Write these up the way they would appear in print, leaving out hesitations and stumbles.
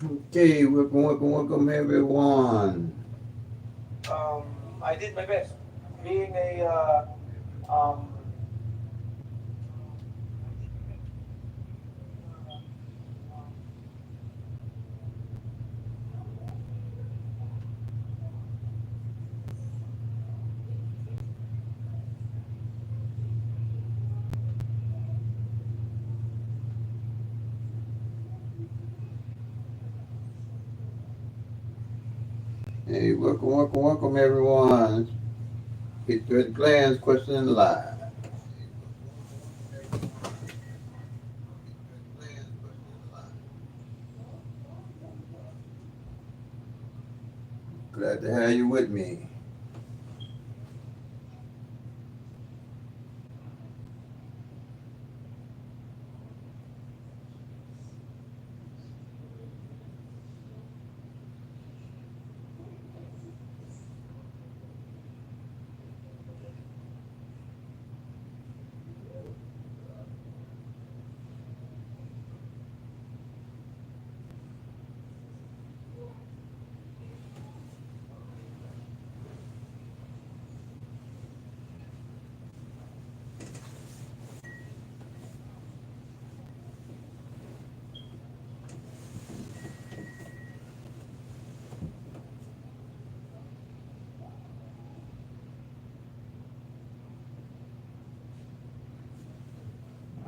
Okay, welcome everyone. I did my best. Being a Hey, welcome everyone. Get to the glance question live. Glad to have you with me.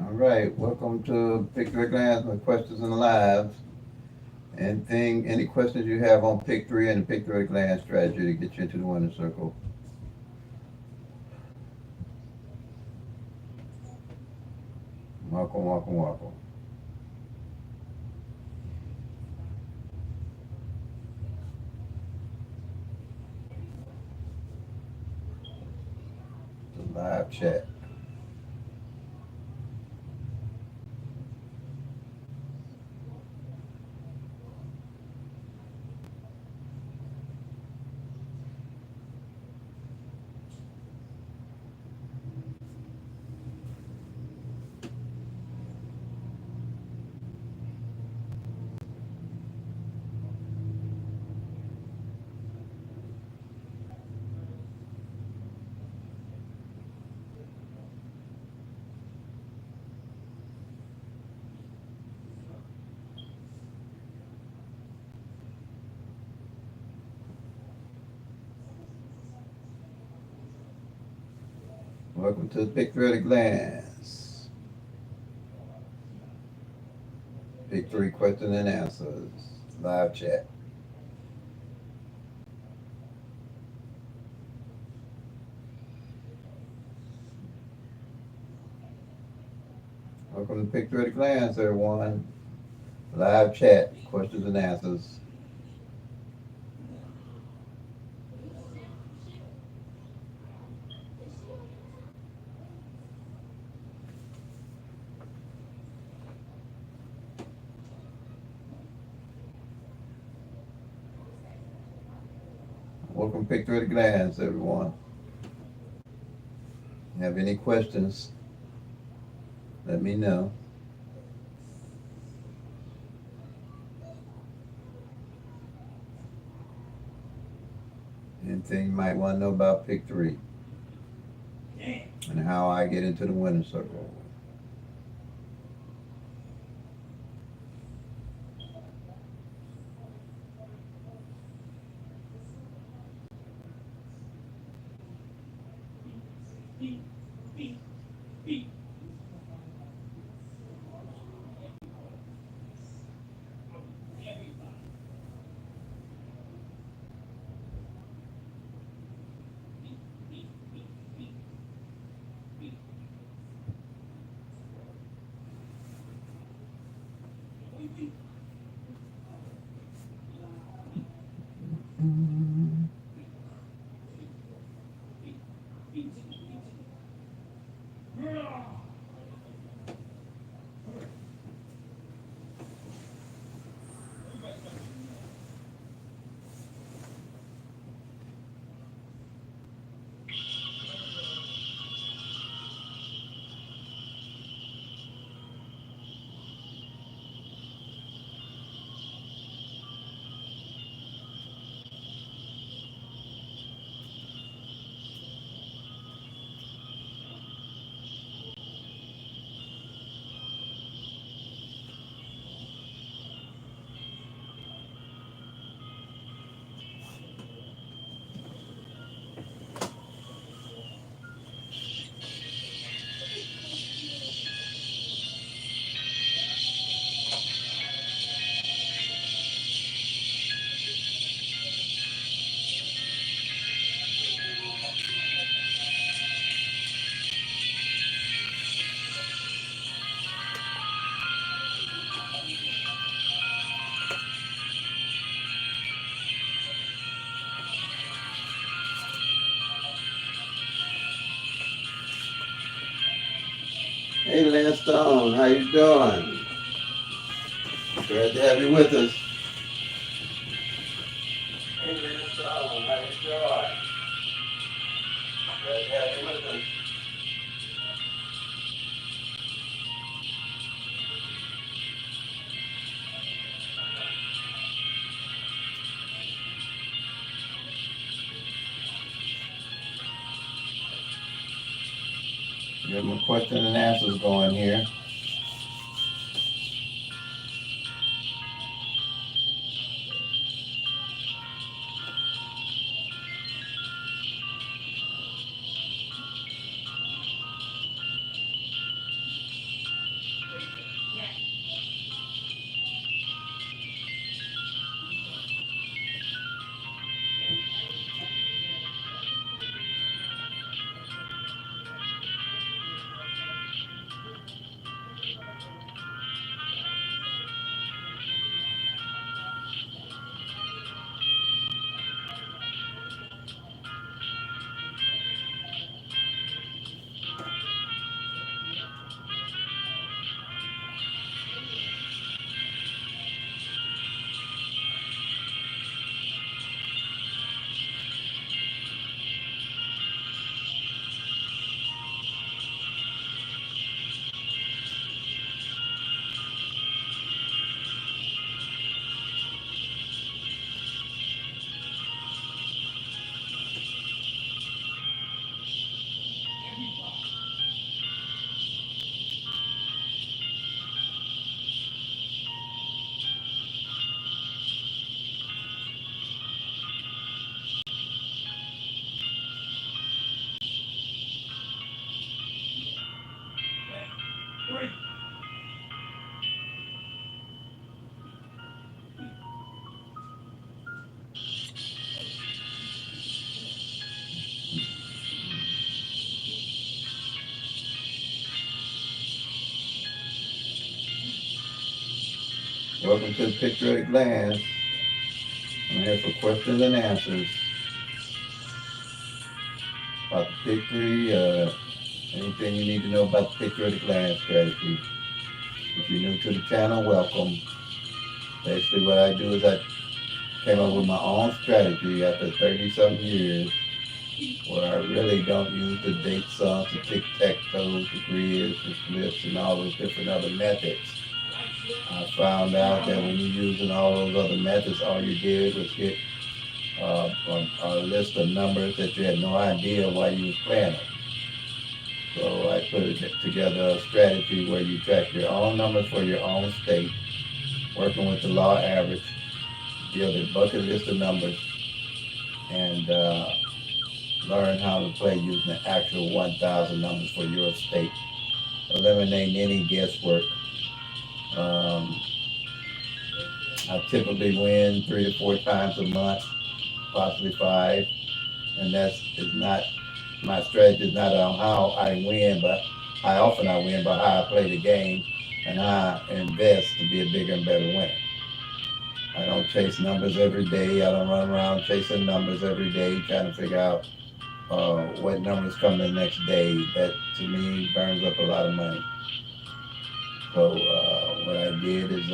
All right, welcome to Pick Three Glance with questions and live. Any questions you have on Pick Three and the Pick Three Glance strategy to get you into the winning circle? Welcome. The live chat. Welcome to the Pick Three at a Glance. Pick Three questions and answers. Live chat. Welcome to Pick Three at a Glance, everyone. Live chat. Questions and answers. Welcome to Pick Three at a Glance, everyone. Have any questions? Let me know. Anything you might want to know about Pick Three and how I get into the winning circle. Hey, Lance Stone, how you doing? Glad to have you with us. Hey, Lance Stone, how you doing? Glad to have you with us. Get my question and answers going here. Welcome to the Picture at a Glance. I'm here for questions and answers about the PICK-3, anything you need to know about the Picture at a Glance strategy. If you're new to the channel, welcome. Basically what I do is I came up with my own strategy after 30-something years where I really don't use the date songs, the tic-tac-toes, the grids, the splits, and all those different other methods. I found out that when you're using all those other methods, all you did was get a list of numbers that you had no idea why you was playing them. So I put together a strategy where you track your own numbers for your own state, working with the law average, build a bucket list of numbers, and learn how to play using the actual 1,000 numbers for your state, eliminating any guesswork. I typically win 3 to 4 times a month, possibly 5, and my strategy is not on how I win, but how often I win, but how I play the game and how I invest to be a bigger and better winner. I don't chase numbers every day. I don't run around chasing numbers every day trying to figure out what numbers come the next day. That to me burns up a lot of money. So what I did is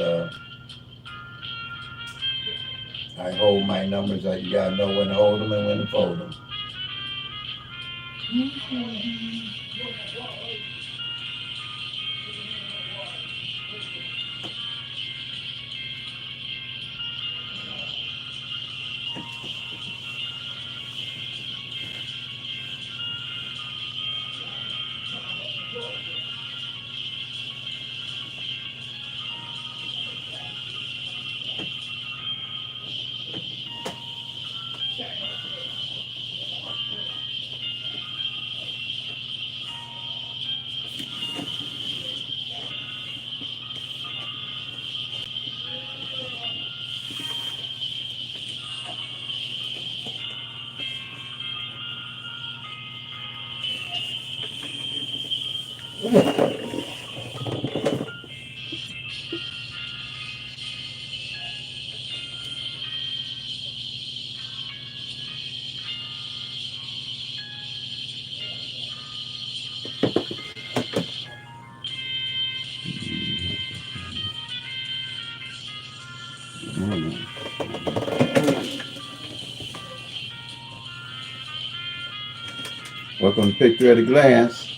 I hold my numbers. You gotta know when to hold them and when to fold them. Welcome to Picture at a Glance.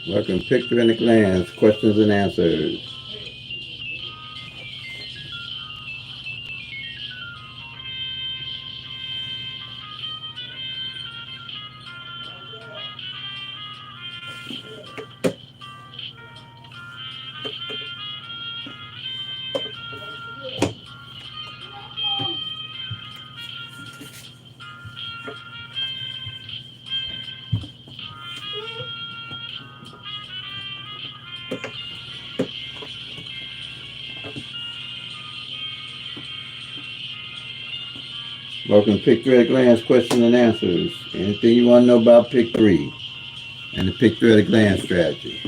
Welcome to Picture at a Glance, questions and answers. Welcome to Picture at a Glance, questions and answers. Anything you want to know about PICK-3 and the Picture at a Glance strategy.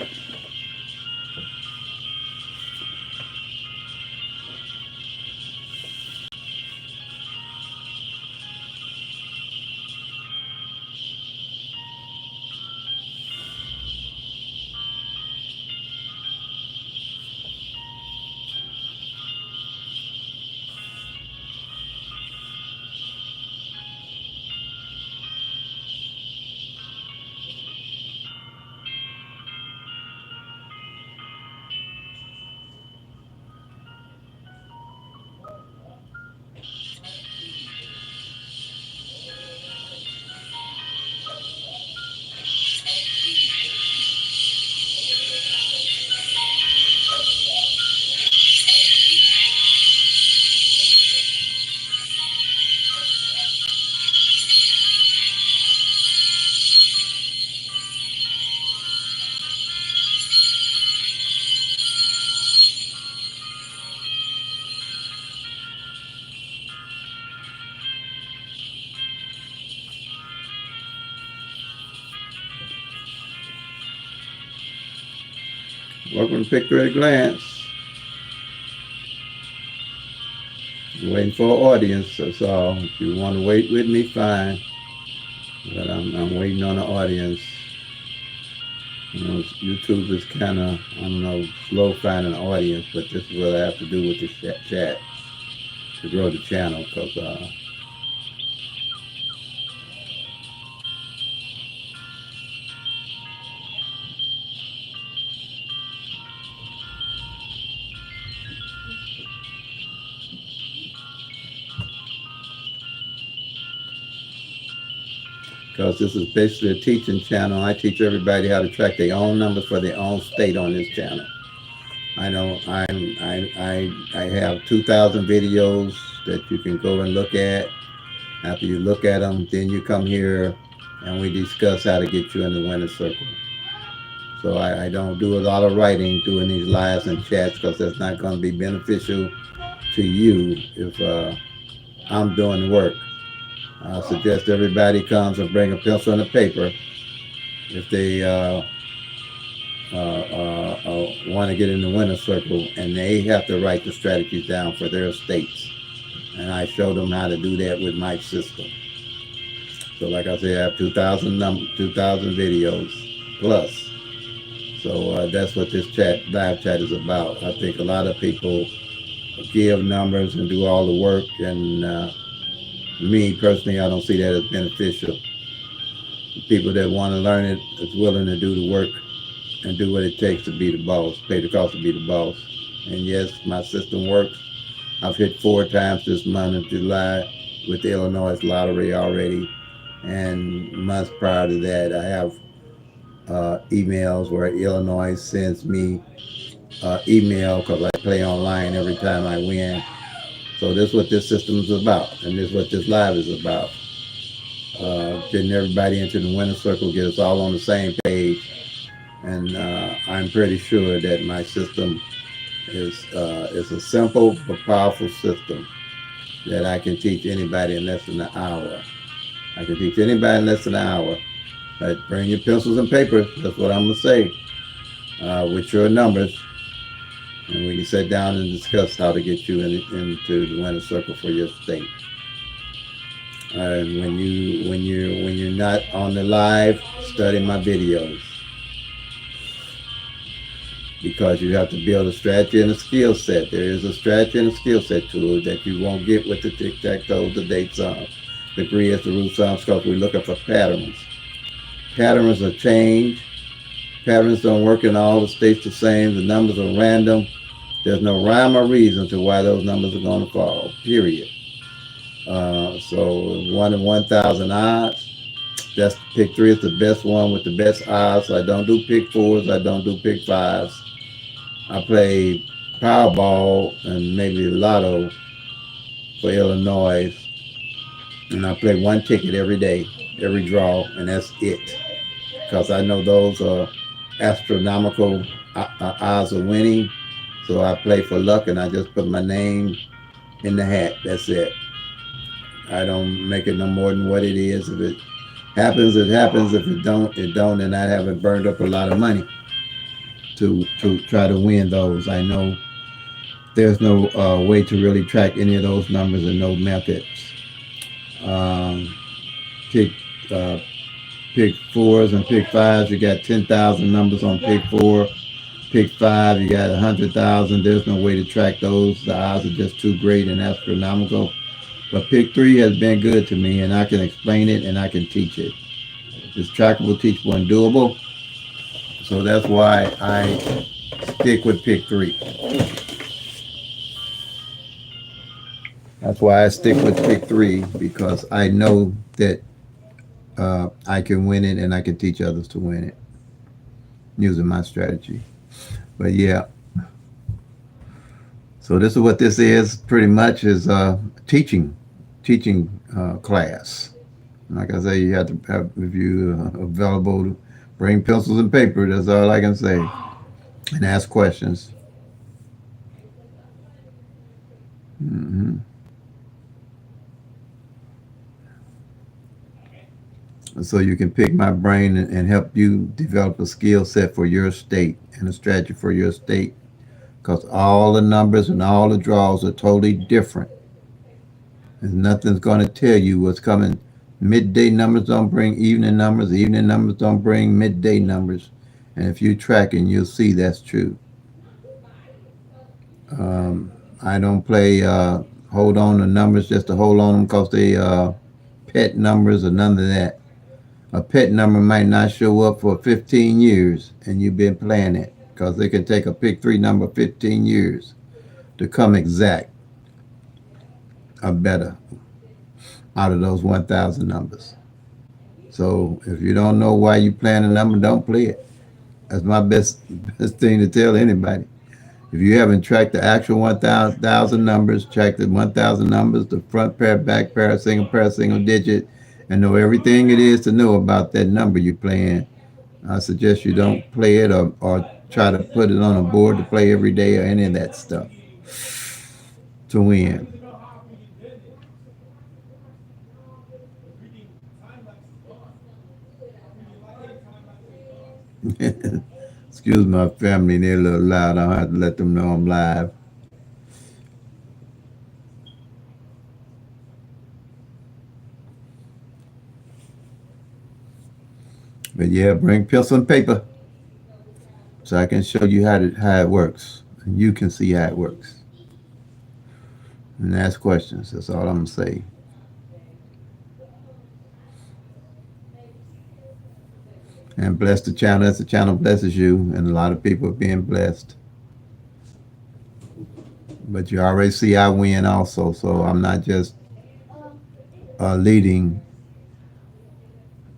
Welcome to Picture at a Glance. I'm waiting for an audience, that's all. If you want to wait with me, fine. But I'm waiting on an audience. You know, YouTube is kind of, I don't know, slow finding an audience, but this is what I have to do with this chat to grow the channel, because this is basically a teaching channel. I teach everybody how to track their own numbers for their own state on this channel. I know I have 2,000 videos that you can go and look at. After you look at them, then you come here and we discuss how to get you in the winner's circle. So I don't do a lot of writing doing these lives and chats because that's not going to be beneficial to you if I'm doing the work. I suggest everybody comes and bring a pencil and a paper if they want to get in the winner's circle, and they have to write the strategies down for their states. And I show them how to do that with my system. So like I said, I have 2,000 videos plus. So that's what this live chat is about. I think a lot of people give numbers and do all the work, and me personally, I don't see that as beneficial. People that want to learn it is willing to do the work and do what it takes to be the boss, pay the cost to be the boss. And yes, my system works. I've hit 4 times this month of July with the Illinois lottery already. And months prior to that, I have emails where Illinois sends me email because I play online every time I win. So this is what this system is about, and this is what this live is about. Getting everybody into the winner circle, get us all on the same page, and I'm pretty sure that my system is a simple but powerful system that I can teach anybody in less than an hour. I can teach anybody in less than an hour. But bring your pencils and paper. That's what I'm gonna say. With your numbers, and we can sit down and discuss how to get you into the winner circle for your state. And when you're not on the live, study my videos because you have to build a strategy and a skill set. There is a strategy and a skill set to it that you won't get with the tic tac toe, the date sums, the grids, the root sums, because we're looking for patterns. Patterns are change. Patterns don't work in all the states the same. The numbers are random. There's no rhyme or reason to why those numbers are going to fall. Period. So 1 in 1,000 odds. That's pick three is the best one with the best odds. So I don't do pick fours. I don't do pick fives. I play Powerball and maybe Lotto for Illinois, and I play one ticket every day, every draw, and that's it. Because I know those are astronomical odds of winning. So I play for luck, and I just put my name in the hat. That's it. I don't make it no more than what it is. If it happens, it happens. If it don't, it don't. And I haven't burned up a lot of money to try to win those. I know there's no way to really track any of those numbers and no methods. Um, pick uh, pick fours and pick fives. You got 10,000 numbers on pick four. Pick five, you got 100,000. There's no way to track those. The odds are just too great and astronomical. But pick three has been good to me, and I can explain it and I can teach it. It's trackable, teachable, and doable. So that's why I stick with pick three. That's why I stick with pick three because I know that I can win it and I can teach others to win it using my strategy. But yeah, so this is what this is pretty much is teaching class. Like I say, you have to have if you available to bring pencils and paper. That's all I can say, and ask questions. hmm So you can pick my brain and help you develop a skill set for your state and a strategy for your state. Because all the numbers and all the draws are totally different. And nothing's going to tell you what's coming. Midday numbers don't bring evening numbers. Evening numbers don't bring midday numbers. And if you track and you'll see that's true. I don't play hold on to numbers just to hold on them because they pet numbers or none of that. A pet number might not show up for 15 years and you've been playing it because they can take a pick three number 15 years to come exact or better out of those 1,000 numbers. So if you don't know why you playing a number, don't play it. That's my best thing to tell anybody. If you haven't tracked the actual 1,000 numbers, track the 1,000 numbers, the front pair, back pair, single digit, and know everything it is to know about that number you're playing, I suggest you don't play it or try to put it on a board to play every day or any of that stuff to win. Excuse my family, they're a little loud. I'll have to let them know I'm live. But yeah, bring pencil and paper so I can show you how it works. And you can see how it works. And ask questions. That's all I'm going to say. And bless the channel as the channel blesses you. And a lot of people are being blessed. But you already see I win also. So I'm not just leading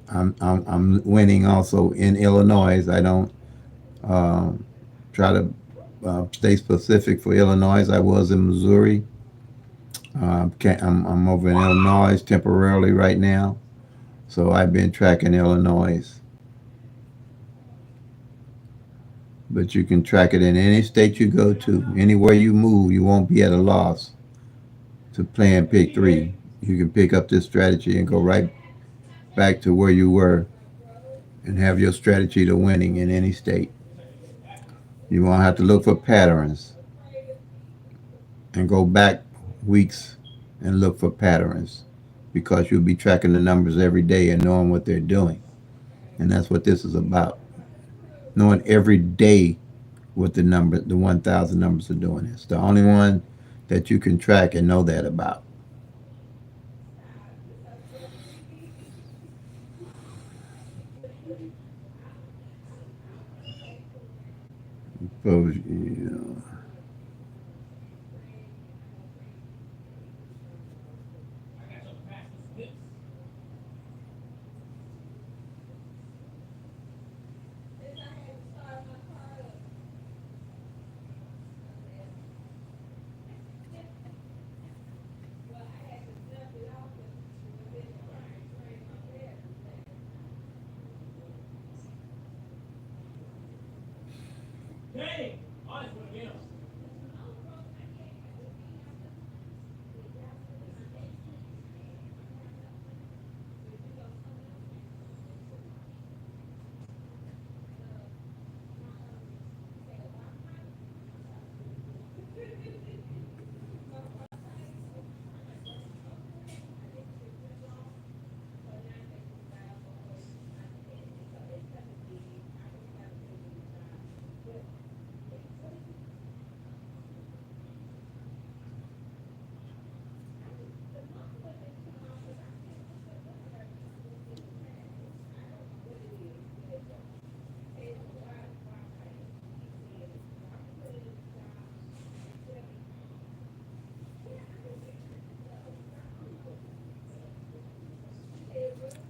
I'm winning also in Illinois. I don't try to stay specific for Illinois. I was in Missouri. I'm over in Illinois temporarily right now. So I've been tracking Illinois. But you can track it in any state you go to. Anywhere you move, you won't be at a loss to playing PICK-3. You can pick up this strategy and go right back to where you were and have your strategy to winning in any state. You won't have to look for patterns and go back weeks and look for patterns because you'll be tracking the numbers every day and knowing what they're doing. And that's what this is about. Knowing every day what the 1,000 numbers are doing. It's the only one that you can track and know that about. So, you know,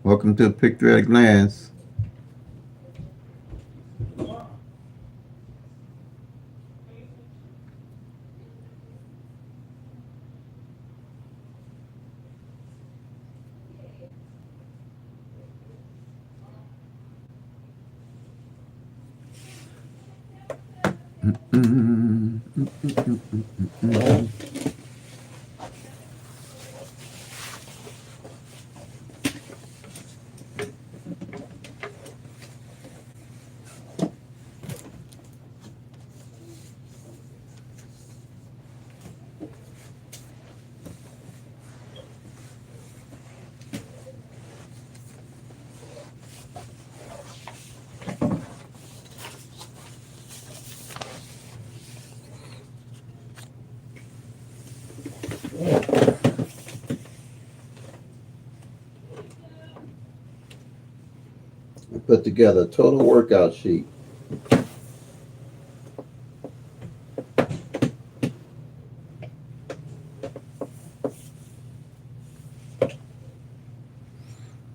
welcome to Picture at a Glance. I put together a total workout sheet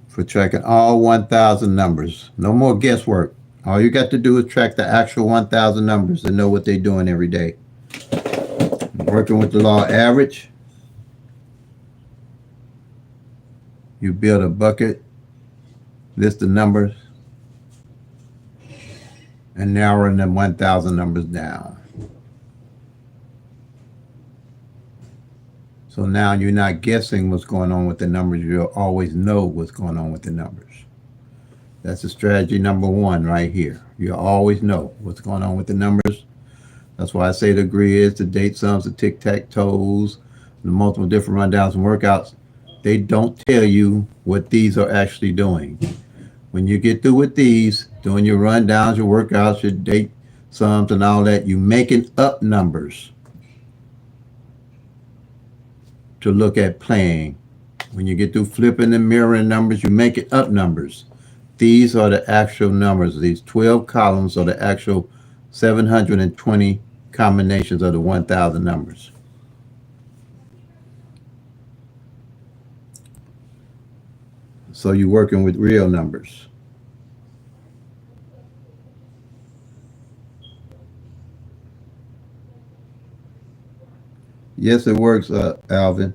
for tracking all 1,000 numbers. No more guesswork. All you got to do is track the actual 1,000 numbers and know what they're doing every day. Working with the law of average, you build a bucket, list the numbers, and narrowing the 1,000 numbers down. So now you're not guessing what's going on with the numbers. You'll always know what's going on with the numbers. That's the strategy number one right here. You always know what's going on with the numbers. That's why I say the grids, the date sums, the tic-tac-toes, the multiple different rundowns and workouts. They don't tell you what these are actually doing. When you get through with these, doing your rundowns, your workouts, your date sums and all that, you making up numbers to look at playing. When you get through flipping and mirroring numbers, you make it up numbers. These are the actual numbers. These 12 columns are the actual 720 combinations of the 1,000 numbers. So you're working with real numbers. Yes, it works, Alvin.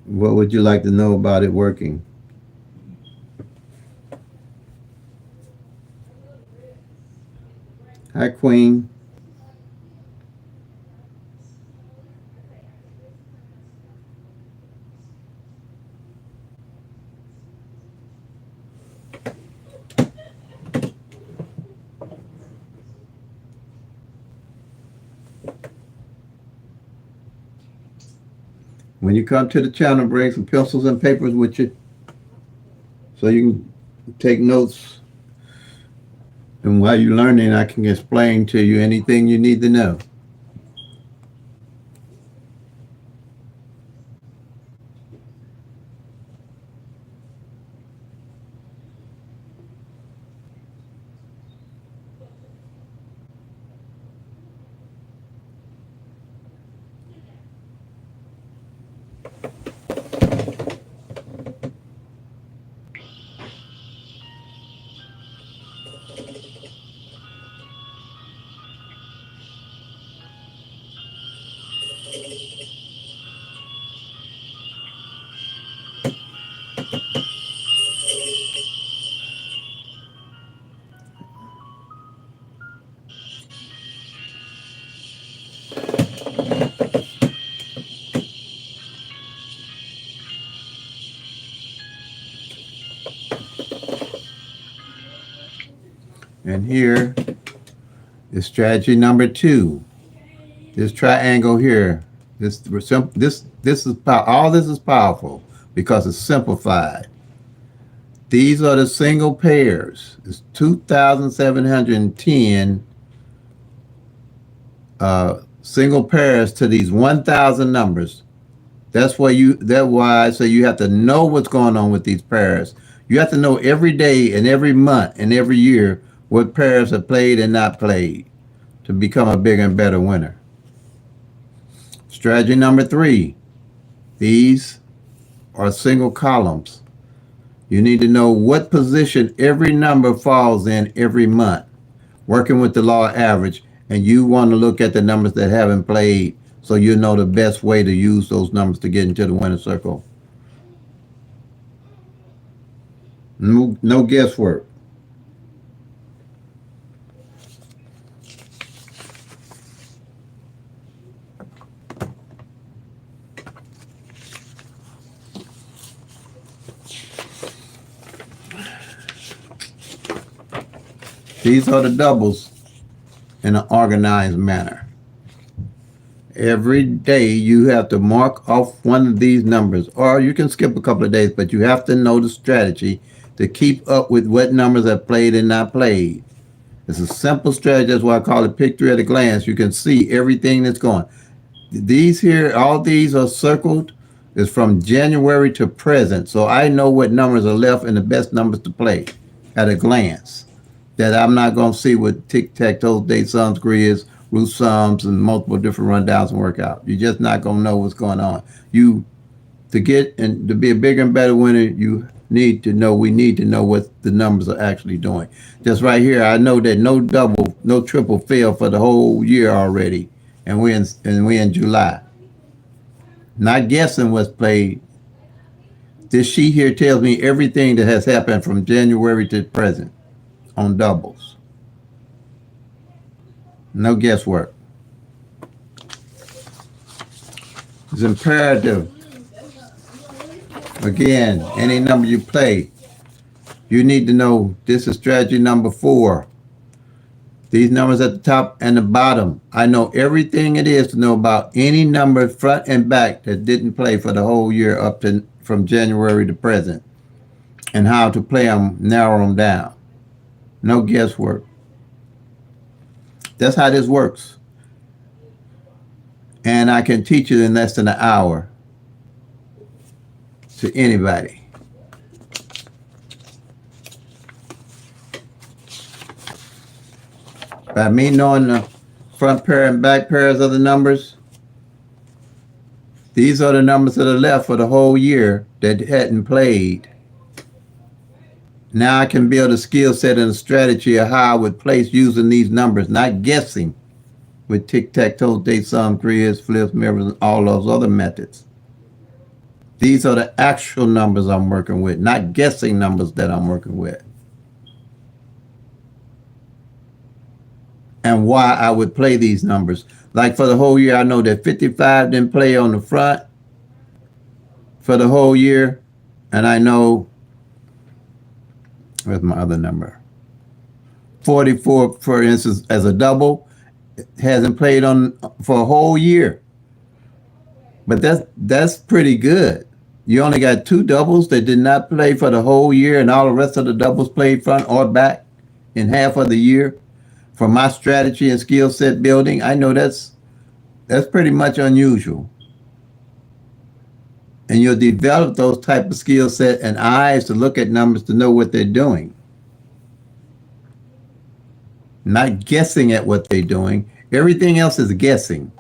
What would you like to know about it working? Hi, Queen. When you come to the channel, bring some pencils and papers with you so you can take notes. And while you're learning, I can explain to you anything you need to know. And here is strategy number 2. This triangle here. This is all this is powerful because it's simplified. These are the single pairs. It's 2,710 single pairs to these 1,000 numbers. That's why I say you have to know what's going on with these pairs. You have to know every day and every month and every year what pairs are played and not played to become a bigger and better winner. Strategy number 3. These are single columns. You need to know what position every number falls in every month, working with the law of average, and you want to look at the numbers that haven't played so you know the best way to use those numbers to get into the winner circle. No guesswork. These are the doubles in an organized manner. Every day you have to mark off one of these numbers, or you can skip a couple of days, but you have to know the strategy to keep up with what numbers are played and not played. It's a simple strategy. That's why I call it pick 3 at a glance. You can see everything that's going. These here, all these are circled. It's from January to present. So I know what numbers are left and the best numbers to play at a glance. That I'm not going to see what tic-tac-toe, date sums, grids, root sums, and multiple different rundowns and workout. You're just not going to know what's going on. To get and to be a bigger and better winner, we need to know what the numbers are actually doing. Just right here, I know that no double, no triple failed for the whole year already. And we're in July. Not guessing what's played. This sheet here tells me everything that has happened from January to present on doubles. No guesswork. It's imperative. Again, any number you play, you need to know this is strategy number 4. These numbers at the top and the bottom. I know everything it is to know about any number front and back that didn't play for the whole year up to from January to present. and how to play them, narrow them down. No guesswork. That's how this works. And I can teach it in less than an hour to anybody. By me knowing the front pair and back pairs of the numbers, these are the numbers to the left for the whole year that hadn't played. Now I can build a skill set and a strategy of how I would place using these numbers, not guessing with tic-tac-toe, date sum, grizz, flips, mirrors, and all those other methods. These are the actual numbers I'm working with, not guessing numbers that I'm working with. And why I would play these numbers. Like for the whole year, I know that 55 didn't play on the front for the whole year. And I know, where's my other number? 44, for instance, as a double, hasn't played on for a whole year. But that's pretty good. You only got 2 doubles that did not play for the whole year, and all the rest of the doubles played front or back in half of the year. For my strategy and skill set building, I know that's pretty much unusual. And you'll develop those type of skill set and eyes to look at numbers to know what they're doing. Not guessing at what they're doing. Everything else is guessing.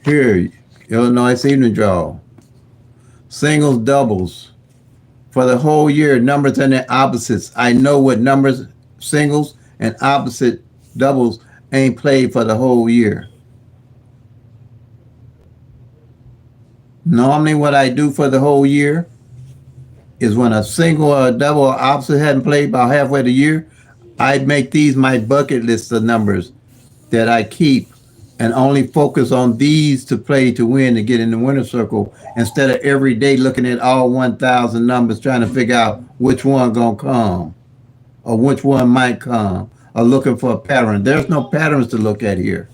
Here, Illinois evening draw. Singles, doubles. For the whole year, numbers and their opposites. I know what numbers, singles, and opposite doubles ain't played for the whole year. Normally what I do for the whole year is when a single or a double or opposite hadn't played about halfway the year, I make these my bucket list of numbers that I keep and only focus on these to play to win to get in the winner's circle instead of every day looking at all 1,000 numbers trying to figure out which one gonna come or which one might come or looking for a pattern. There's no patterns to look at here.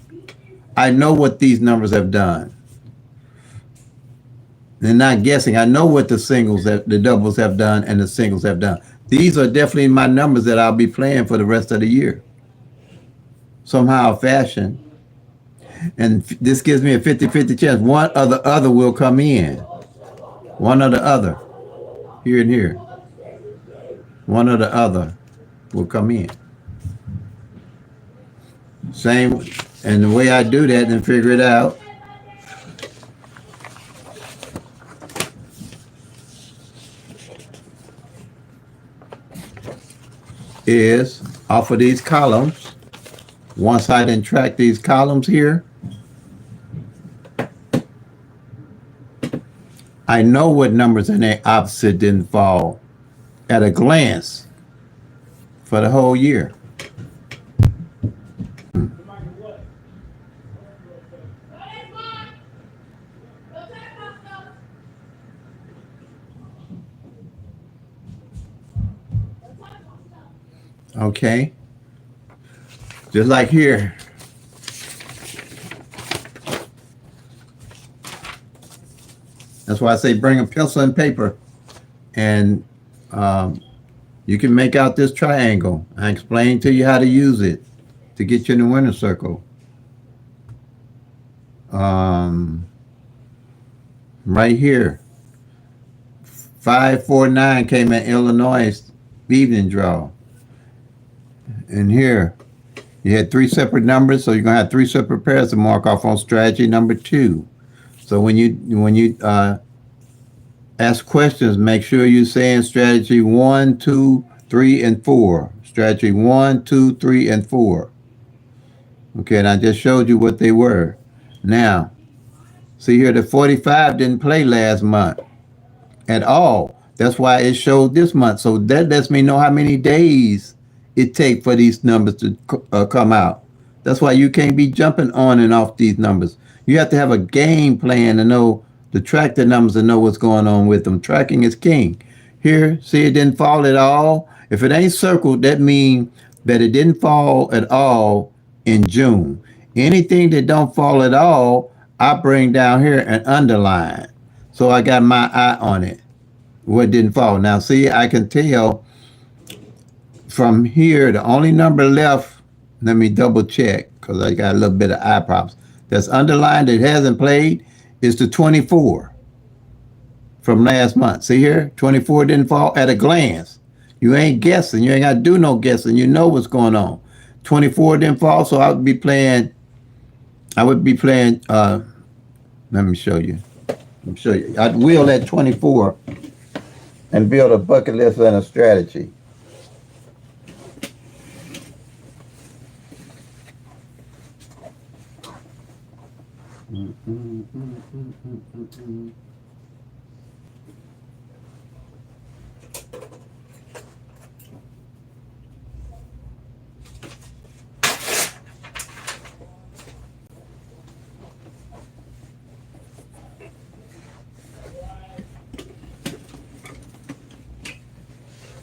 I know what these numbers have done. They're not guessing. I know what the singles, the doubles have done and the singles have done. These are definitely my numbers that I'll be playing for the rest of the year. Somehow or fashion. And this gives me a 50-50 chance. One or the other will come in. One or the other. Here and here. One or the other will come in. Same. And the way I do that and figure it out is off of these columns. Once I then track these columns here, I know what numbers in their opposite didn't fall at a glance for the whole year. Okay. Just like here. That's why I say bring a pencil and paper. And you can make out this triangle. I explained to you how to use it to get you in the winner's circle. Right here. 549 came in Illinois evening draw. And here, you had 3 separate numbers, so you're gonna have 3 separate pairs to mark off on strategy number 2. So when you ask questions, make sure you're saying strategy 1, 2, 3, and 4. Strategy 1, 2, 3, and 4. Okay, and I just showed you what they were. Now, see here, the 45 didn't play last month at all. That's why it showed this month. So that lets me know how many days it takes for these numbers to come out. That's why you can't be jumping on and off these numbers. You have to have a game plan to know, to track the numbers and know what's going on with them. Tracking is king. Here, see, it didn't fall at all. If it ain't circled, that means but it didn't fall at all in June. Anything that don't fall at all, I bring down here and underline. So I got my eye on it. What didn't fall. Now see, I can tell from here, the only number left, let me double check because I got a little bit of eye problems. That's underlined that hasn't played is the 24 from last month. See here, 24 didn't fall at a glance. You ain't guessing. You ain't got to do no guessing. You know what's going on. 24 didn't fall, so I would be playing, let me show you. I'd wheel at 24 and build a bucket list and a strategy.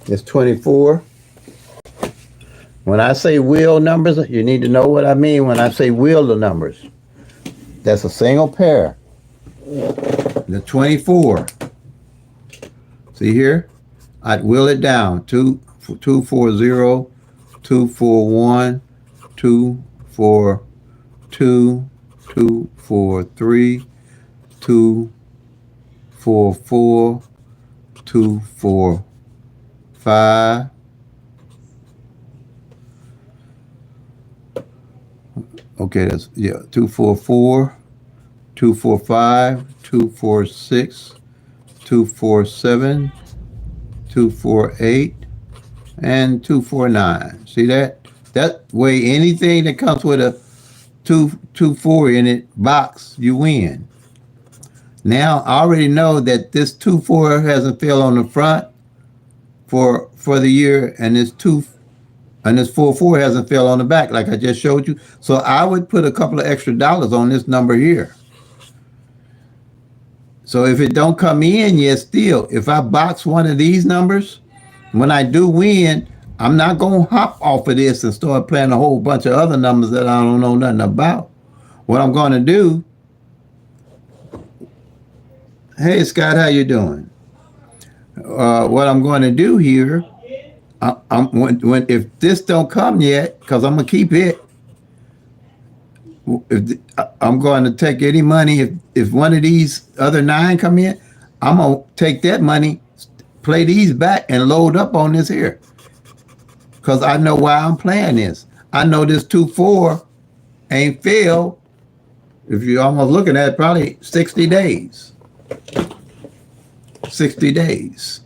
It's 24. When I say wheel numbers, you need to know what I mean when I say wheel the numbers. That's a single pair. The 24. See here? I'd wheel it down. 240, 241, 242, 243, 244, 245. Okay, that's 244, 245, 246, 247, 248, and 249. See that? That way, anything that comes with a 224 in it box, you win. Now I already know that this 24 hasn't fell on the front for the year, and this 44 hasn't fell on the back like I just showed you. So I would put a couple of extra dollars on this number here. So if it don't come in yet, still, if I box one of these numbers, when I do win, I'm not going to hop off of this and start playing a whole bunch of other numbers that I don't know nothing about. What I'm going to do, hey Scott, how you doing? What I'm going to do here, if this don't come yet, because I'm gonna keep it. I'm going to take any money. If one of these other 9 come in, I'm gonna take that money, play these back, and load up on this here. Because I know why I'm playing this. I know this 2-4 ain't failed. If you're almost looking at it, probably 60 days. 60 days.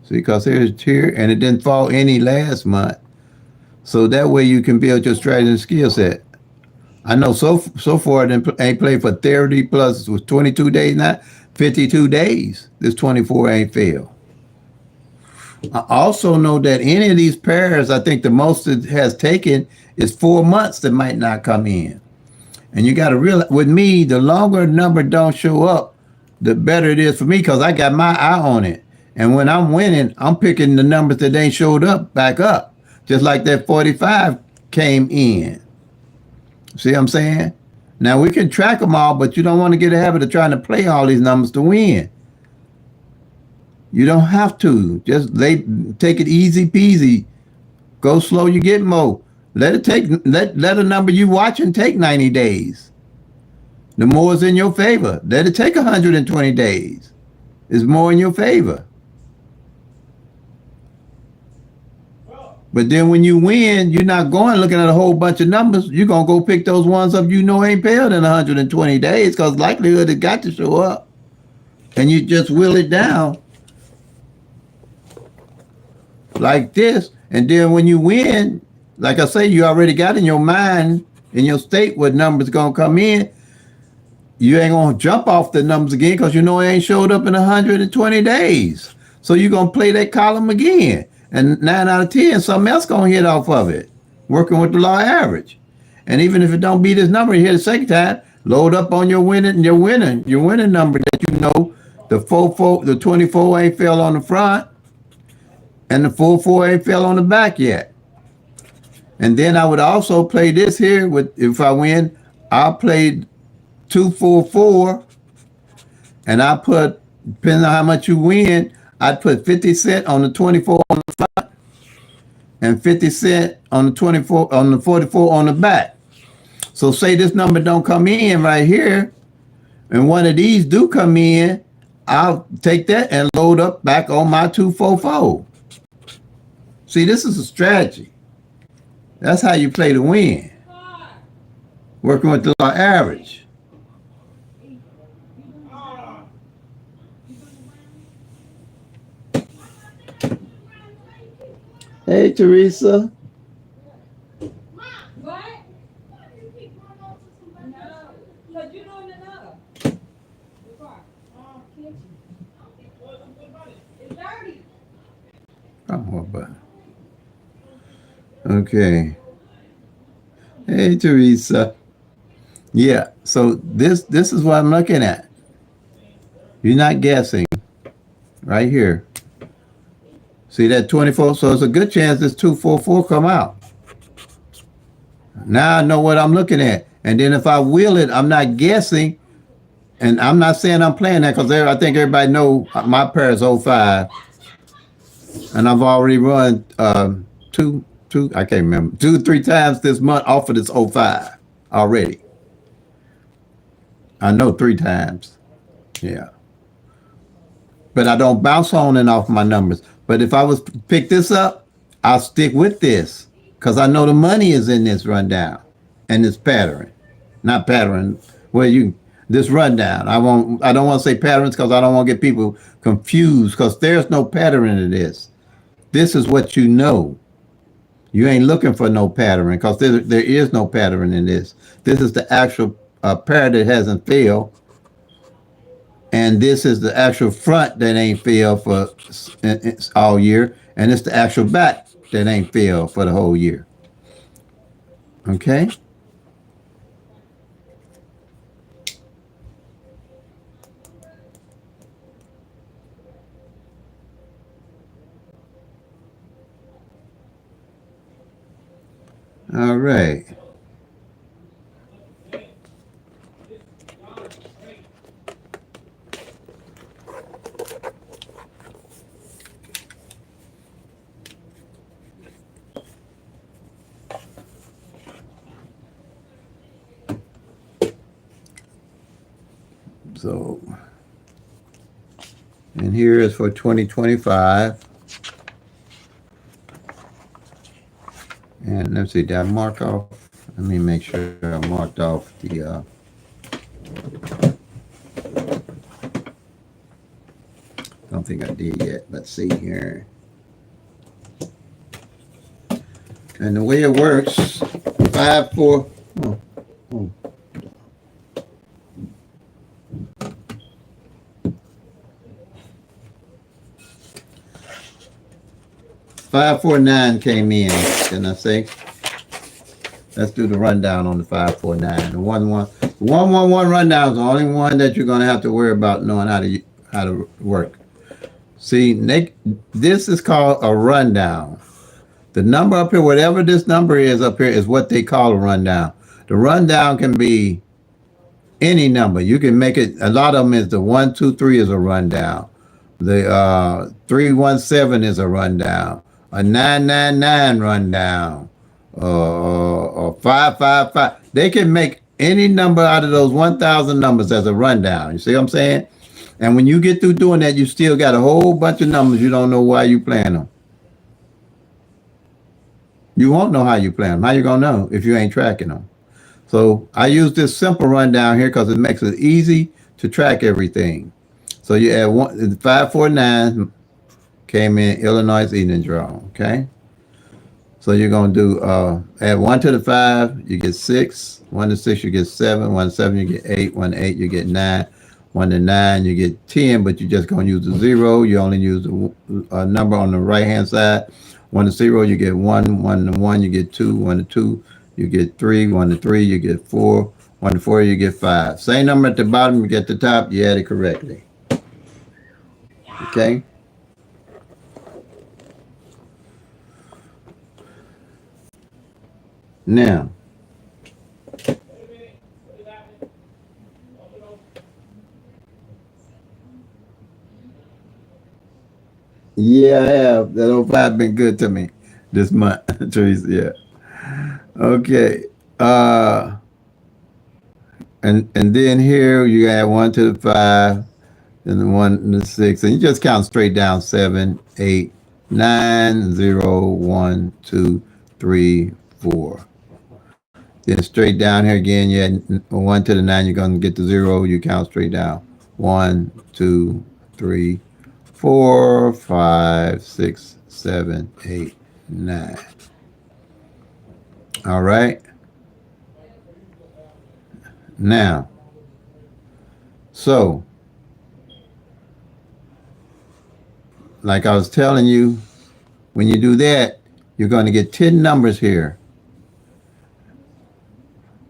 Because here's here, and it didn't fall any last month. So that way you can build your strategy and skill set. I know so far it ain't played for 30 plus, it was 22 days now, 52 days. This 24 ain't failed. I also know that any of these pairs, I think the most it has taken is 4 months that might not come in. And you got to realize, with me, the longer a number don't show up, the better it is for me because I got my eye on it. And when I'm winning, I'm picking the numbers that ain't showed up back up. Just like that 45 came in. See what I'm saying? Now we can track them all, but you don't want to get a habit of trying to play all these numbers to win. You don't have to. Just take it easy peasy. Go slow, you get more. Let a number you watching take 90 days. The more is in your favor. Let it take 120 days. It's more in your favor. But then when you win, you're not going looking at a whole bunch of numbers. You're going to go pick those ones up you know ain't failed in 120 days because likelihood it got to show up. And you just will it down like this. And then when you win, like I say, you already got in your mind, in your state what numbers going to come in. You ain't going to jump off the numbers again because you know it ain't showed up in 120 days. So you're going to play that column again. And 9 out of 10, something else going to hit off of it, working with the law average. And even if it don't beat this number, you hit the second time, load up on your winning number that you know the 24 ain't fell on the front. and the 4-4 ain't fell on the back yet. And then I would also play this here with, if I win, I'll play 2-4-4, and I put, depending on how much you win, I'd put 50 cents on the 24 on the front and 50 cents on the 24 on the 44 on the back. So say this number don't come in right here, and one of these do come in, I'll take that and load up back on my 2-4-4. See, this is a strategy. That's how you play to win. Working with the law average. Hey, Teresa. What? No, because you're doing another. It's dirty. Oh, but okay. Hey, Teresa. Yeah. So this is what I'm looking at. You're not guessing. Right here. See that 24? So it's a good chance this 2-4-4 come out. Now I know what I'm looking at. And then if I will it, I'm not guessing. And I'm not saying I'm playing that because I think everybody know my pair is 05. And I've already run I can't remember, 2-3 times this month off of this 05 already. I know 3 times. Yeah. But I don't bounce on and off my numbers. But if I was to pick this up, I'll stick with this because I know the money is in this rundown and this pattern. Not pattern. Well, this rundown. I don't want to say patterns because I don't want to get people confused because there's no pattern in this. This is what you know. You ain't looking for no pattern because there is no pattern in this. This is the actual pair that hasn't failed. And this is the actual front that ain't failed for all year. And it's the actual back that ain't failed for the whole year. Okay? All right. So, and here is for 2025. And let's see, did I mark off? Let me make sure I marked off the, don't think I did yet. Let's see here. And the way it works, 5-4, 549 came in, can I say? Let's do the rundown on the 549. The 111 rundown is the only one that you're gonna have to worry about knowing how to work. See, this is called a rundown. The number up here, whatever this number is up here, is what they call a rundown. The rundown can be any number. You can make it. A lot of them is the 123 is a rundown. The 317 is a rundown. A 999 rundown. Or 555. They can make any number out of those 1,000 numbers as a rundown. You see what I'm saying? And when you get through doing that, you still got a whole bunch of numbers you don't know why you playing them. You won't know how you play them. How you gonna know if you ain't tracking them? So I use this simple rundown here because it makes it easy to track everything. So you add 549 came in Illinois evening draw. Okay. So you're gonna do add 1 to the 5, you get 6. 1 to 6, you get 7. 1 to 7, you get 8. 1 to 8, you get 9. 1 to 9, you get 10, but you're just gonna use the 0. You only use a number on the right hand side. 1 to 0, you get 1. 1 to 1, you get 2. 1 to 2, you get 3. 1 to 3, you get 4. 1 to 4, you get 5. Same number at the bottom, you get the top, you add it correctly. Okay? Now, yeah, I have. That 05 been good to me this month, Teresa. Yeah. Okay. Uh, and then here you add 1 to the 5, and the 1 to the 6, and you just count straight down: 7, 8, 9, 0, 1, 2, 3, 4. Then straight down here again, you add 1 to the 9, you're going to get to 0. You count straight down: 1, 2, 3, 4, 5, 6, 7, 8, 9. All right. Now, so like I was telling you, when you do that, you're going to get 10 numbers here.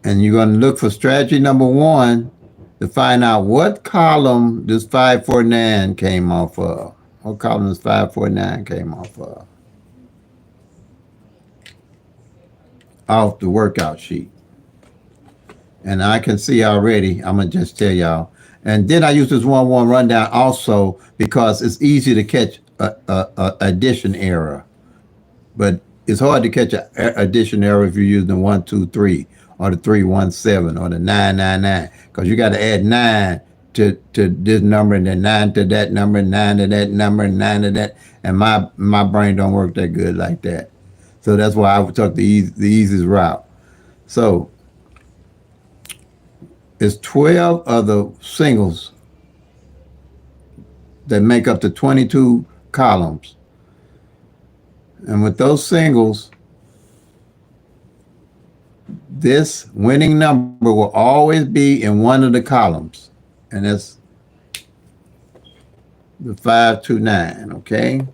And you're going to look for strategy number 1 to find out what column this 549 came off of. What column this 549 came off of? Off the workout sheet. And I can see already, I'm going to just tell y'all. And then I use this 1-1 rundown also because it's easy to catch a addition error. But it's hard to catch an addition error if you're using the 1, 2, 3 or the 3, 1, 7 or the 9, 9, 9, because you got to add 9 to this number and then 9 to that number, 9 to that number, and 9 to that. And my brain don't work that good like that. So that's why I took the easiest route. So it's 12 of the singles that make up the 22 columns. And with those singles, this winning number will always be in one of the columns. And that's the 529, okay?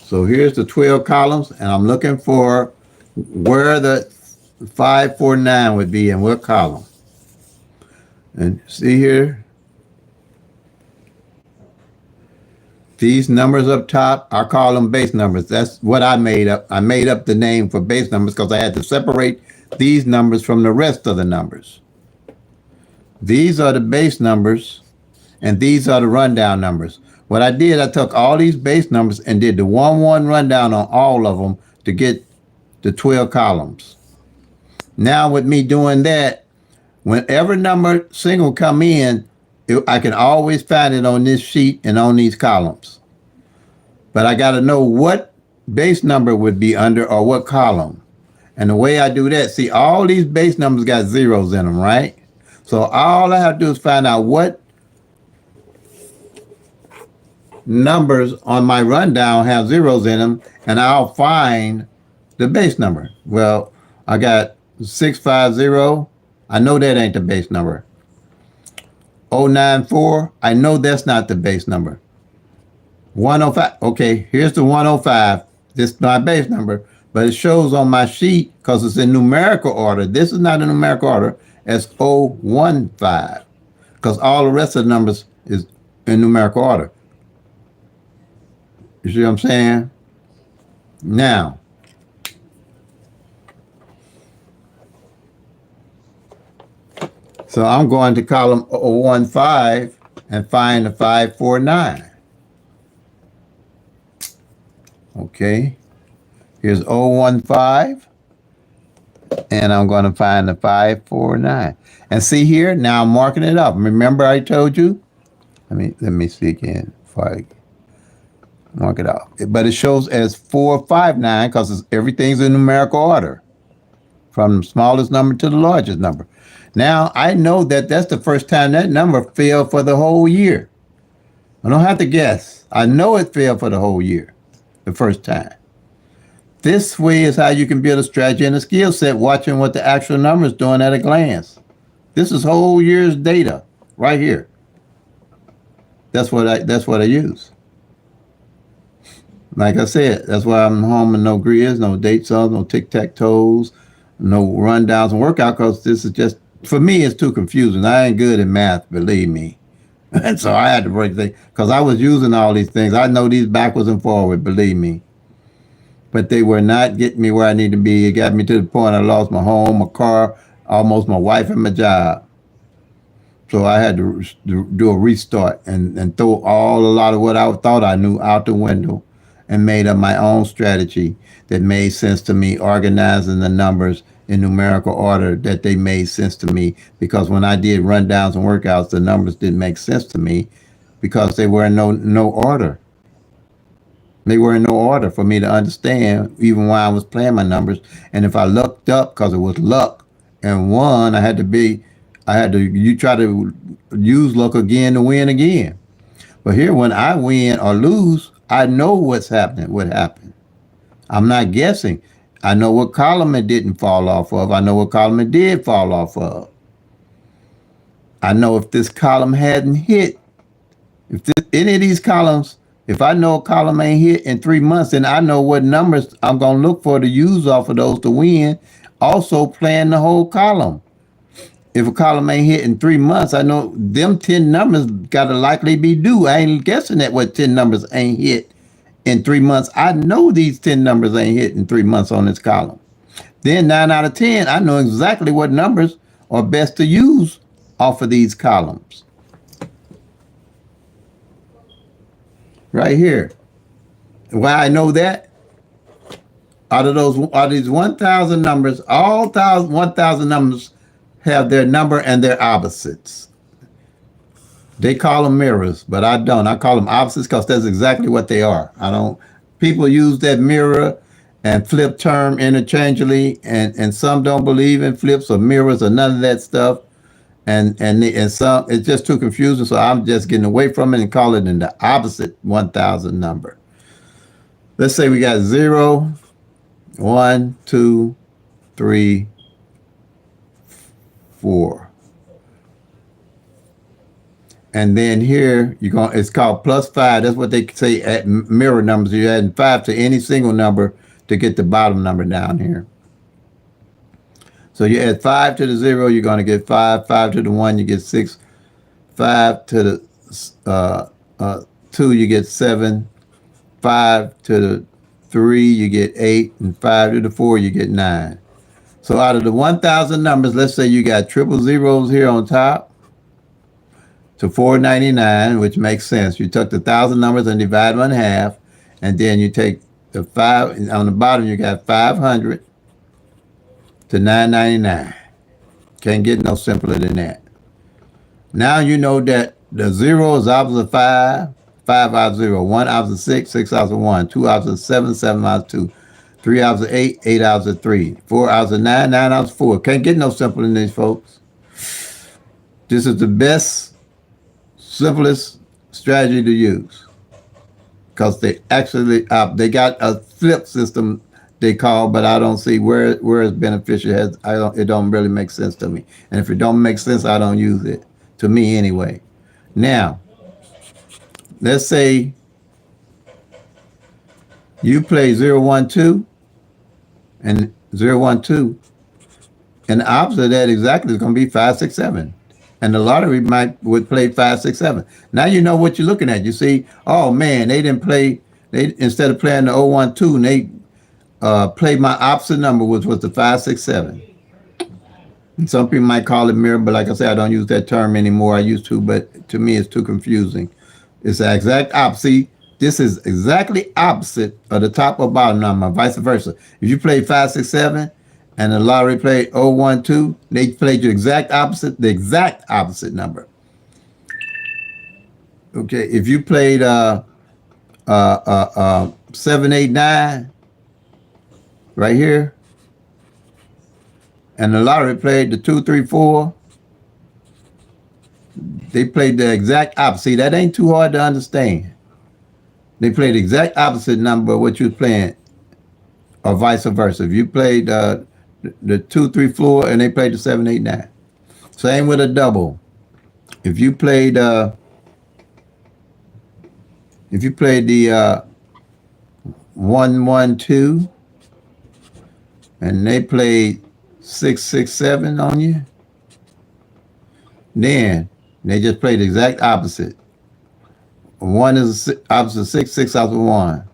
So here's the 12 columns, and I'm looking for where the 549 would be in what column. And see here, these numbers up top, I call them base numbers. That's what I made up. I made up the name for base numbers because I had to separate these numbers from the rest of the numbers. These are the base numbers, and these are the rundown numbers. What I did, I took all these base numbers and did the 1-1 rundown on all of them to get the 12 columns. Now with me doing that, whenever number single come in, I can always find it on this sheet and on these columns. But I got to know what base number would be under or what column. And the way I do that, see, all these base numbers got zeros in them, right? So all I have to do is find out what numbers on my rundown have zeros in them, and I'll find the base number. Well, I got 650. I know that ain't the base number. 094, I know that's not the base number. 105, okay, here's the 105. This is my base number, but it shows on my sheet because it's in numerical order. This is not in numerical order as 015 because all the rest of the numbers is in numerical order. You see what I'm saying? Now, so I'm going to column 015 and find the 549. Okay, here's 015, and I'm going to find the 549. And see here, now I'm marking it up. Remember I told you? Let me see again before I mark it up. But it shows as 459 because everything's in numerical order from the smallest number to the largest number. Now, I know that that's the first time that number failed for the whole year. I don't have to guess. I know it failed for the whole year, the first time. This way is how you can build a strategy and a skill set, watching what the actual number is doing at a glance. This is whole year's data right here. That's what I use. Like I said, that's why I'm home and no grids, no date subs, no tic-tac-toes, no rundowns and workout, because this is just, for me, it's too confusing. I ain't good at math, believe me. And so I had to break things because I was using all these things. I know these backwards and forward, believe me. But they were not getting me where I need to be. It got me to the point I lost my home, my car, almost my wife, and my job. So I had to do a restart and throw a lot of what I thought I knew out the window and made up my own strategy that made sense to me, organizing the numbers in numerical order that they made sense to me. Because when I did rundowns and workouts, the numbers didn't make sense to me because they were in no order. They were in no order for me to understand, even while I was playing my numbers. And if I looked up, because it was luck and won, I had to, you try to use luck again to win again. But here, when I win or lose, I know what's happening, what happened. I'm not guessing. I know what column it didn't fall off of. I know what column it did fall off of. I know if this column hadn't hit, if any of these columns, if I know a column ain't hit in 3 months, then I know what numbers I'm going to look for to use off of those to win. Also, plan the whole column. If a column ain't hit in 3 months, I know them 10 numbers got to likely be due. I ain't guessing at what 10 numbers ain't hit in 3 months. I know these 10 numbers ain't hit in 3 months on this column. Then 9 out of 10, I know exactly what numbers are best to use off of these columns. Right here. Why I know that? Out of these 1,000 numbers, all 1,000 numbers have their number and their opposites. They call them mirrors, but I don't. I call them opposites because that's exactly what they are. I don't. People use that mirror and flip term interchangeably, and some don't believe in flips or mirrors or none of that stuff. And some, it's just too confusing. So I'm just getting away from it and call it in the opposite 1,000 number. Let's say we got 0, 1, 2, 3, 4. And then here it's called +5. That's what they say at mirror numbers. You're adding 5 to any single number to get the bottom number down here. So you add 5 to the 0, you're going to get 5. 5 to the 1, you get 6. 5 to the 2, you get 7. 5 to the 3, you get 8. And 5 to the 4, you get 9. So out of the 1,000 numbers, let's say you got triple zeros here on top to 499, which makes sense. You took the 1,000 numbers and divide them in half, and then you take the 5, on the bottom you got 500 to 999. Can't get no simpler than that. Now you know that the 0 is opposite 5, 5 opposite 0, 1 opposite 6, 6 opposite 1, 2 opposite 7, 7 opposite 2, 3 opposite 8, 8 opposite 3, 4 opposite 9, 9 opposite 4. Can't get no simpler than these, folks. This is the best, simplest strategy to use because they actually they got a flip system they call, but I don't see where it's beneficial. It don't really make sense to me, and if it don't make sense, I don't use it. To me, anyway. Now, let's say you play 0, 1, 2, and 0, 1, 2, and the opposite of that exactly is going to be 5, 6, 7. And the lottery would play 5, 6, 7. Now you know what you're looking at. You see, oh man, they didn't play. They instead of playing the 0, 1, 2, and they played my opposite number, which was the 5, 6, 7. And some people might call it mirror, but like I said, I don't use that term anymore. I used to, but to me, it's too confusing. It's the exact opposite. This is exactly opposite of the top or bottom number, vice versa. If you play 5, 6, 7, and the lottery played 0, 1, 2, they played the exact opposite number. Okay, if you played 7, 8, 9, right here, and the lottery played the 2, 3, 4, they played the exact opposite. See, that ain't too hard to understand. They played the exact opposite number of what you was playing, or vice versa. If you played the 2, 3, 4, and they played the 7, 8, 9. Same with a double. If you played the 1, 1, 2, and they played 6, 6, 7 on you, then And they just play the exact opposite. One is opposite six, six opposite one.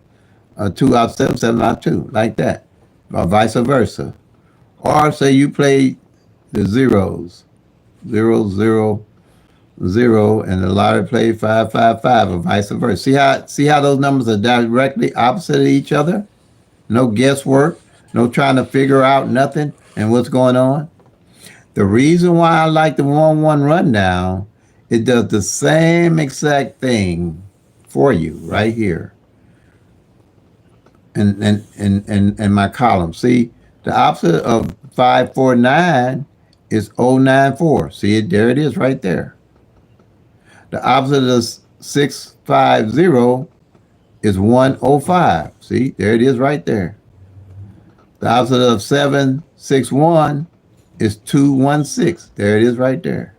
Two opposite seven, seven opposite two, like that. Or vice versa. Or say you play the zeros, zero, zero, zero, and the lottery played five, five, five, or vice versa. See how those numbers are directly opposite of each other? No guesswork, no trying to figure out nothing and what's going on. The reason why I like the 1-1 rundown, it does the same exact thing for you right here. In my column. See, the opposite of 549 is 094. See it? There it is right there. The opposite of 650 is 105. See, there it is right there. The opposite of 761 is 216. There it is right there.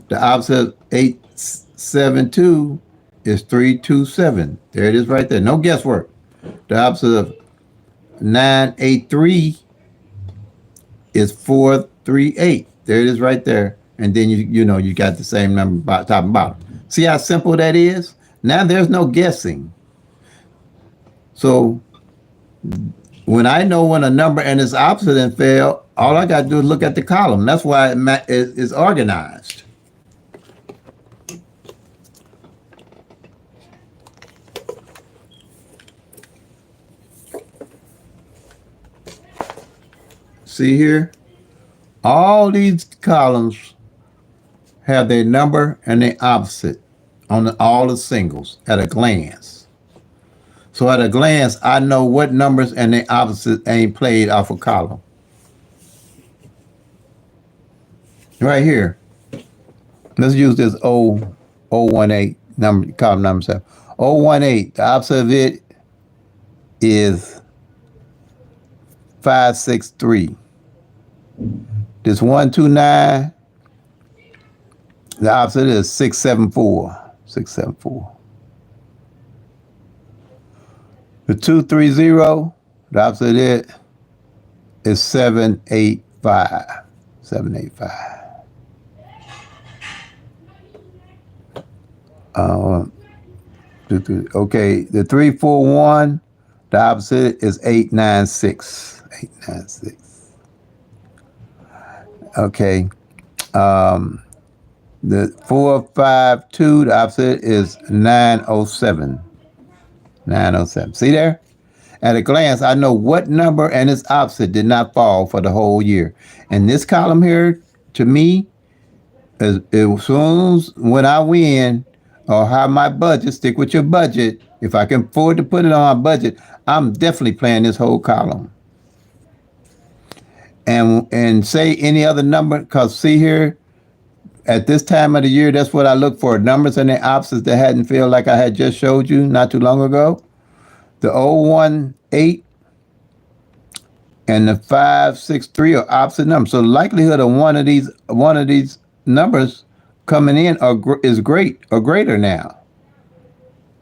The opposite of 872 is 327. There it is right there. No guesswork. The opposite of 983 is 438. There it is right there. And then you got the same number top and bottom. See how simple that is? Now there's no guessing. So when I know when a number and its opposite and fail, all I got to do is look at the column. That's why it's organized. See here? All these columns have their number and their opposite on all the singles at a glance. So at a glance, I know what numbers and their opposite ain't played off a column. Right here. Let's use this 018 number, column number 7. 018, the opposite of it is 563. This 129, the opposite is 674. 674. The 230, the opposite of it is 785. 785. Okay, the 341, the opposite is 896. 896. Okay. The 452, the opposite is 907. 907. See there? At a glance, I know what number and its opposite did not fall for the whole year. And this column here, to me, as soon as when I win or have my budget, stick with your budget. If I can afford to put it on my budget, I'm definitely playing this whole column. And say any other number, because see here, at this time of the year, that's what I look for. Numbers and the opposites that hadn't feel like I had just showed you not too long ago. The 018 and the 563 are opposite numbers. So the likelihood of one of these numbers coming in is great or greater now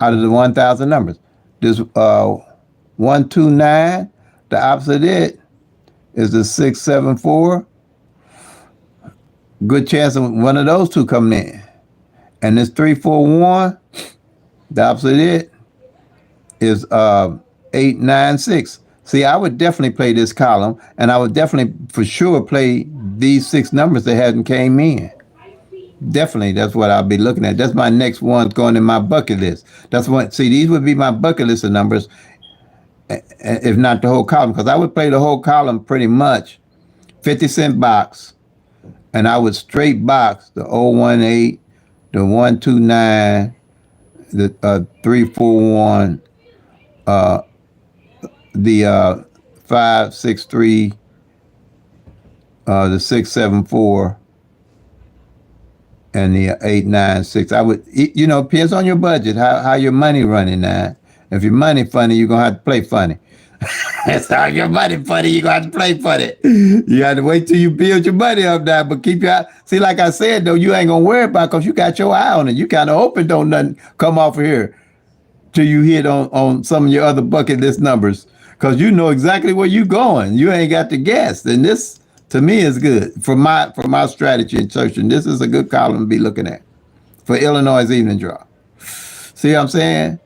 out of the 1,000 numbers. This 129, the opposite of it is the 674. Good chance of one of those two coming in. And this 341, the opposite of it is 896. See, I would definitely play this column, and I would definitely for sure play these 6 numbers that hadn't came in. Definitely, that's what I'll be looking at. That's my next one going in my bucket list. That's what, see, these would be my bucket list of numbers, if not the whole column, because I would play the whole column pretty much 50-cent box, and I would straight box the 018, the 129, the 341, the 563, the 674, and the 896. I would, depends on your budget, how your money running now. If your money funny, you're gonna have to play funny. That's how your money funny, you're gonna have to play funny. You have to wait till you build your money up now, but keep your eye. See, like I said though, you ain't gonna worry about it because you got your eye on it. You kind of hoping don't nothing come off of here till you hit on some of your other bucket list numbers, because you know exactly where you going. You ain't got to guess. And this To me, it's good for my strategy in church, and this is a good column to be looking at for Illinois' evening draw. See what I'm saying?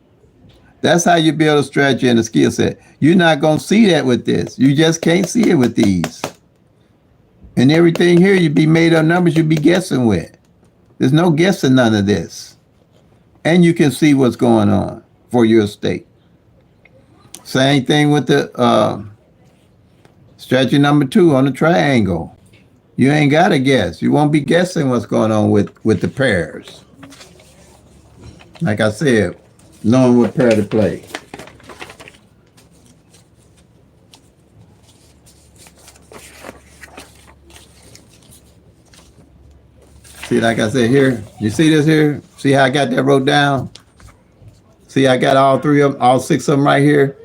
That's how you build a strategy and a skill set. You're not gonna see that with this. You just can't see it with these. And everything here, you'd be made up numbers you'd be guessing with. There's no guessing none of this. And you can see what's going on for your state. Same thing with the strategy number 2 on the triangle. You ain't got to guess. You won't be guessing what's going on with the pairs. Like I said, knowing what pair to play. See, like I said here, you see this here? See how I got that wrote down? See, I got all 3 of them, all 6 of them right here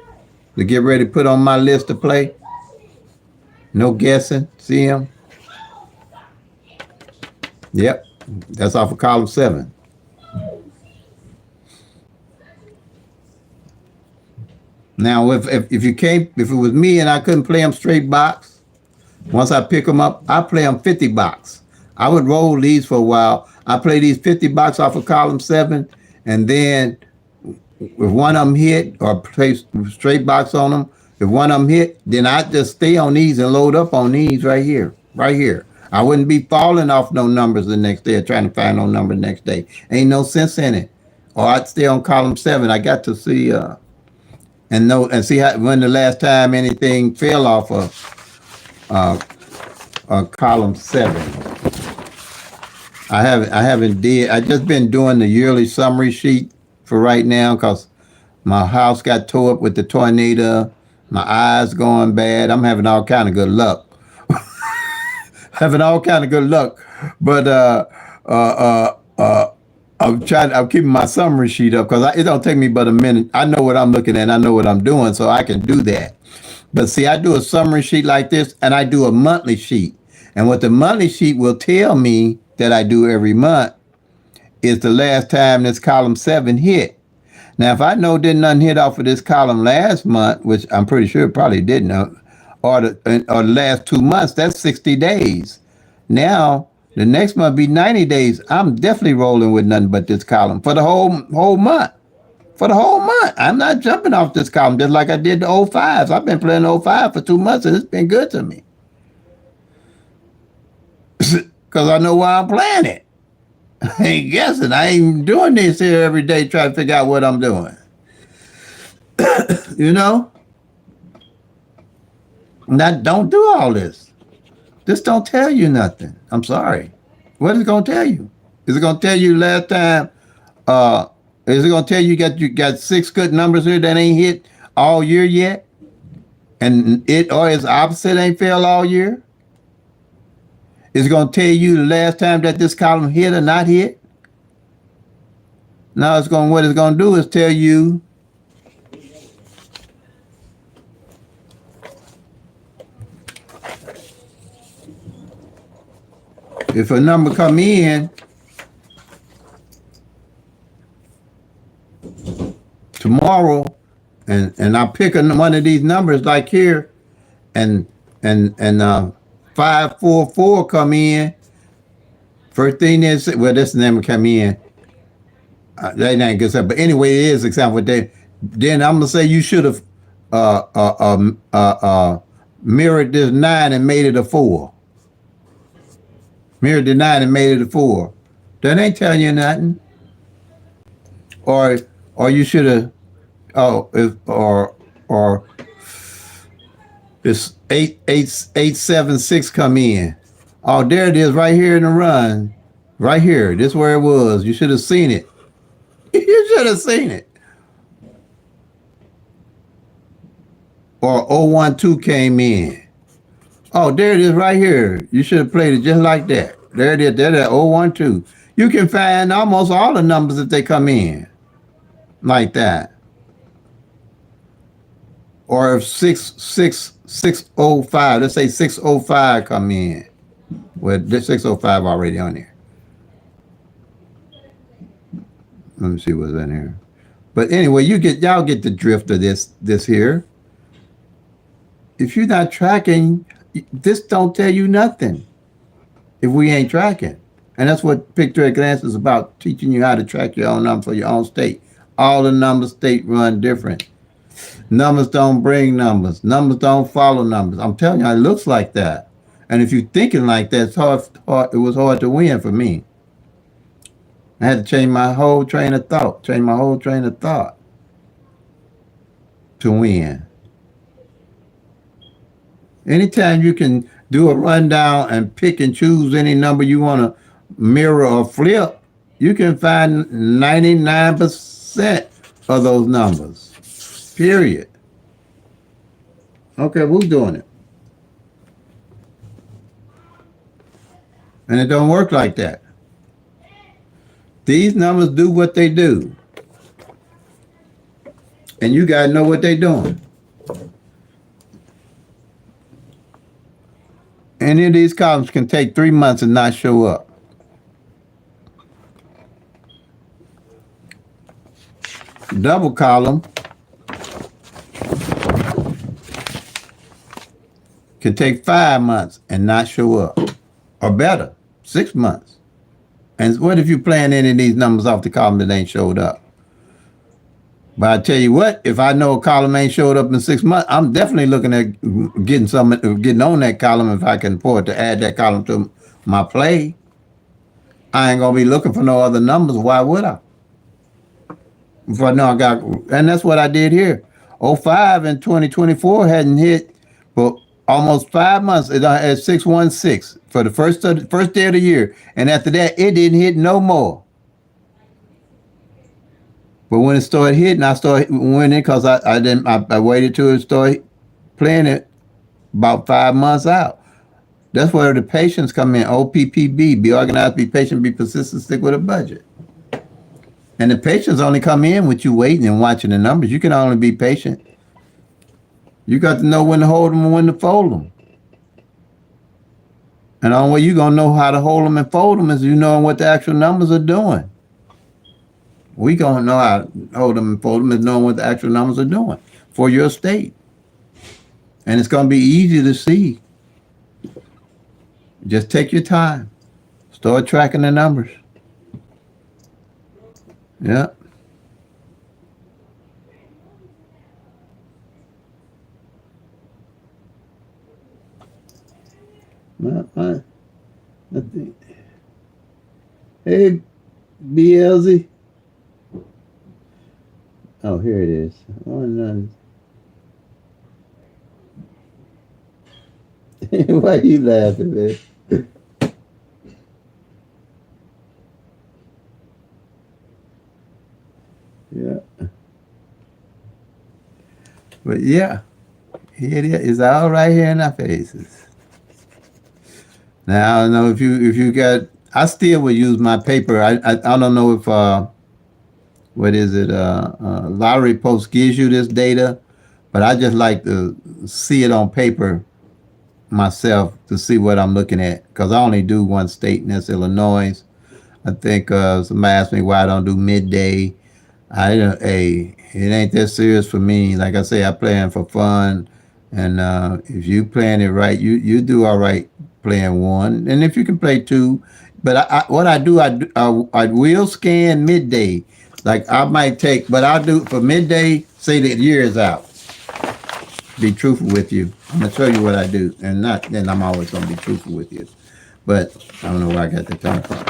to get ready to put on my list to play. No guessing. See him? Yep. That's off of column 7. Now, if you can't, if it was me and I couldn't play them straight box, once I pick them up, I play them 50 box. I would roll these for a while. I play these 50 box off of column 7, and then if one of them hit or play straight box on them, if one of them hit, then I just stay on these and load up on these right here, right here. I wouldn't be falling off no numbers the next day or trying to find no number the next day. Ain't no sense in it. Or I'd stay on column 7. I got to see and see how when the last time anything fell off of column 7. I just been doing the yearly summary sheet for right now because my house got tore up with the tornado. My eyes going bad. I'm having all kind of good luck. But I'm keeping my summary sheet up because it don't take me but a minute. I know what I'm looking at. I know what I'm doing, so I can do that. But see, I do a summary sheet like this, and I do a monthly sheet. And what the monthly sheet will tell me that I do every month is the last time this column 7 hit. Now, if I know didn't nothing hit off of this column last month, which I'm pretty sure it probably didn't, or the last 2 months, that's 60 days. Now, the next month be 90 days. I'm definitely rolling with nothing but this column for the whole month. For the whole month. I'm not jumping off this column just like I did the 05s. I've been playing 05 for 2 months, and it's been good to me. Because I know why I'm playing it. I ain't guessing. I ain't doing this here every day trying to figure out what I'm doing. You know? Don't do all this. This don't tell you nothing. I'm sorry. What is it going to tell you? Is it going to tell you last time? Is it going to tell you got 6 good numbers here that ain't hit all year yet? And it or its opposite ain't failed all year? Is it going to tell you the last time that this column hit or not hit? Now what it's going to do is tell you if a number come in tomorrow and I pick one of these numbers like here and 544 come in. First thing is, well, this number come in. That ain't good stuff. But anyway, it is example. Then I'm gonna say you should have mirrored this 9 and made it a 4. Mirrored the 9 and made it a 4. That ain't telling you nothing. Or you should have. Or this 876 come in. Oh, there it is right here in the run. Right here. This is where it was. You should have seen it. You should have seen it. Or 012 came in. Oh, there it is right here. You should have played it just like that. There it is. There that 012. You can find almost all the numbers if they come in. Like that. Or if 605, let's say 605 come in. Well, there's 605 already on there. Let me see what's in here. But anyway, y'all get the drift of this here. If you're not tracking, this don't tell you nothing if we ain't tracking. And that's what PICK-3 Glance is about, teaching you how to track your own number for your own state. All the numbers state run different. Numbers don't bring numbers. Numbers don't follow numbers. I'm telling you, it looks like that. And if you're thinking like that, it was hard to win for me. I had to change my whole train of thought, to win. Anytime you can do a rundown and pick and choose any number you want to mirror or flip, you can find 99% of those numbers. Period. Okay, who's doing it? And it don't work like that. These numbers do what they do. And you gotta know what they're doing. Any of these columns can take 3 months and not show up. Double column can take 5 months and not show up. Or better, 6 months. And what if you plan any of these numbers off the column that ain't showed up? But I tell you what, if I know a column ain't showed up in 6 months, I'm definitely looking at getting on that column if I can afford to add that column to my play. I ain't gonna be looking for no other numbers. Why would I? If I know I got, and that's what I did here. 05 and 2024 hadn't hit for almost 5 months at 616 for the first day of the year, and after that it didn't hit no more. But when it started hitting, I started winning because I waited till it started playing it about 5 months out. That's where the patience come in. OPPB, be organized, be patient, be persistent, stick with a budget. And the patience only come in with you waiting and watching the numbers. You can only be patient. You got to know when to hold them and when to fold them. And the only way you're going to know how to hold them and fold them is you knowing what the actual numbers are doing. We gonna know how to hold them and fold them is knowing what the actual numbers are doing for your state. And it's gonna be easy to see. Just take your time. Start tracking the numbers. Yeah. I think. Hey, BLZ. Oh, here it is. Oh, no. Why are you laughing, man? Yeah. But yeah, here it is. It's all right here in our faces. Now I don't know if you got. I still would use my paper. I don't know if what is it? Lottery Post gives you this data, but I just like to see it on paper myself to see what I'm looking at because I only do one state, and that's Illinois. I think somebody asked me why I don't do midday. Hey, it ain't that serious for me. Like I say, I playing for fun, and if you playing it right, you do all right playing one, and if you can play two. But what I do, I will scan midday. Like I might take, but I'll do for midday. Say the year is out. Be truthful with you. I'm gonna show you what I do, and then I'm always gonna be truthful with you. But I don't know where I got the time from.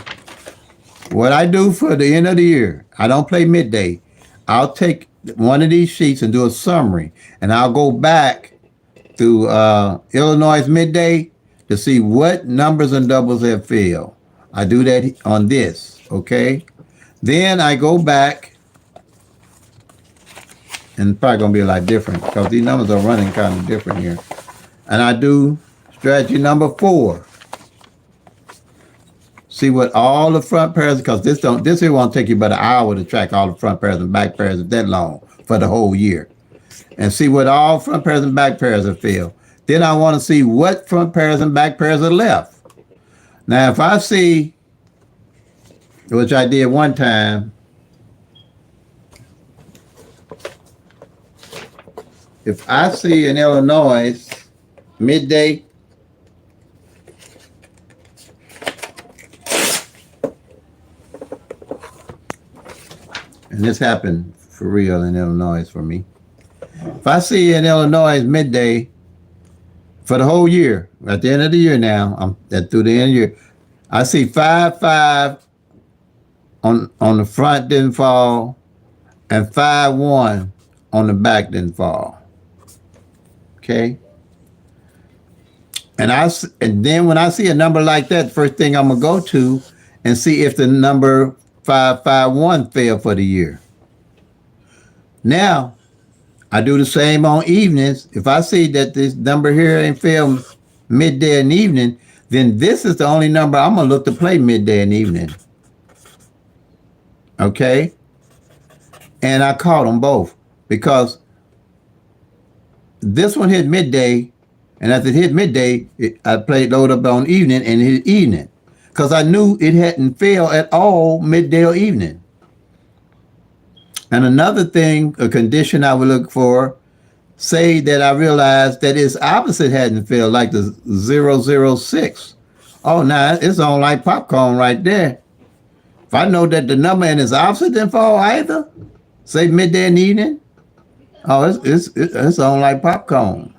What I do for the end of the year, I don't play midday. I'll take one of these sheets and do a summary, and I'll go back to Illinois midday to see what numbers and doubles have failed. I do that on this, okay? Then I go back, and it's probably gonna be a lot different because these numbers are running kind of different here. And I do strategy number 4. See what all the front pairs, because this here won't take you but an hour to track all the front pairs and back pairs if that long for the whole year. And see what all front pairs and back pairs have failed. Then I want to see what front pairs and back pairs are left. Now if I see, which I did one time, if I see in Illinois midday and this happened for real in Illinois for me. If I see in Illinois midday for the whole year, at the end of the year now, I'm at through the end of the year, I see 5-5 on the front didn't fall, and 5-1 on the back didn't fall. Okay, and then when I see a number like that, first thing I'm gonna go to and see if the number 5-5-1 fell for the year. Now I do the same on evenings. If I see that this number here ain't fell midday and evening, then this is the only number I'm gonna look to play midday and evening. Okay, and I caught them both because this one hit midday, and as it hit midday, I played load up on evening and it hit evening because I knew it hadn't failed at all midday or evening. And another thing, a condition I would look for, say that I realized that its opposite hadn't failed, like the 006. Oh, now it's on like popcorn right there. If I know that the number and its opposite didn't fall either, say midday and evening, oh, it's on like popcorn.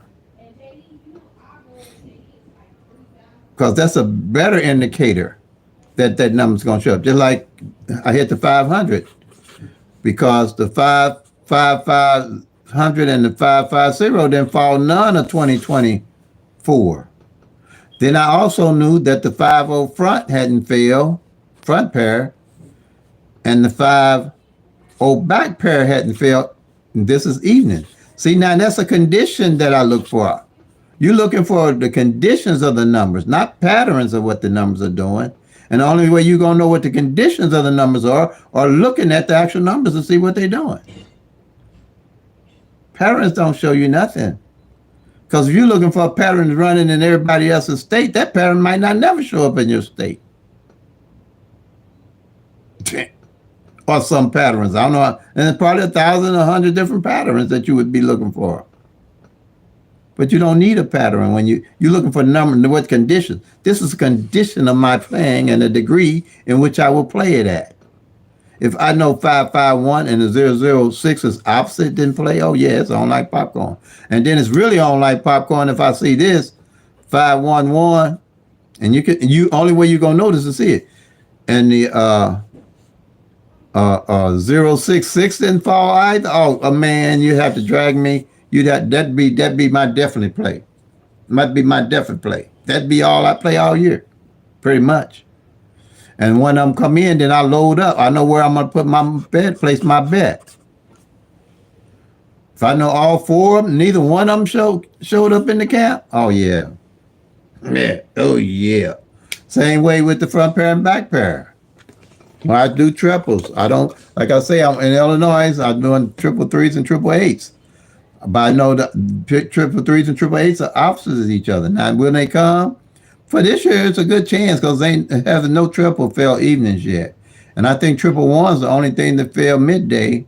Because that's a better indicator that that number's going to show up. Just like I hit the 500, because the 500 and the 550 didn't fall none of 2024. Then I also knew that the 50 front hadn't failed, front pair, and the 50 back pair hadn't failed. And this is evening. See, now that's a condition that I look for. You're looking for the conditions of the numbers, not patterns of what the numbers are doing. And the only way you're going to know what the conditions of the numbers are looking at the actual numbers to see what they're doing. Patterns don't show you nothing. Because if you're looking for patterns running in everybody else's state, that pattern might not never show up in your state. Or some patterns. I don't know. And there's probably 1,000, 100 different patterns that you would be looking for. But you don't need a pattern when you're looking for a number. What condition? This is a condition of my playing and a degree in which I will play it at. If I know 551 and the 006 is opposite, didn't play, oh yeah, it's on like popcorn. And then it's really on like popcorn if I see this 511, and you only way you're gonna notice is see it. And the 066 didn't fall either. Oh man, you have to drag me. That'd be my definite play. Might be my definite play. That'd be all I play all year, pretty much. And when I'm come in, then I load up. I know where I'm gonna put my bet, place my bet. If I know all four of them, neither one of them showed up in the camp. Oh yeah, yeah, oh yeah. Same way with the front pair and back pair. When I do triples, I don't, like I say, I'm in Illinois. I'm doing triple threes and triple eights. But I know the triple threes and triple eights are opposites of each other. Now, when they come, for this year, it's a good chance because they have no triple fail evenings yet. And I think triple one's the only thing that failed midday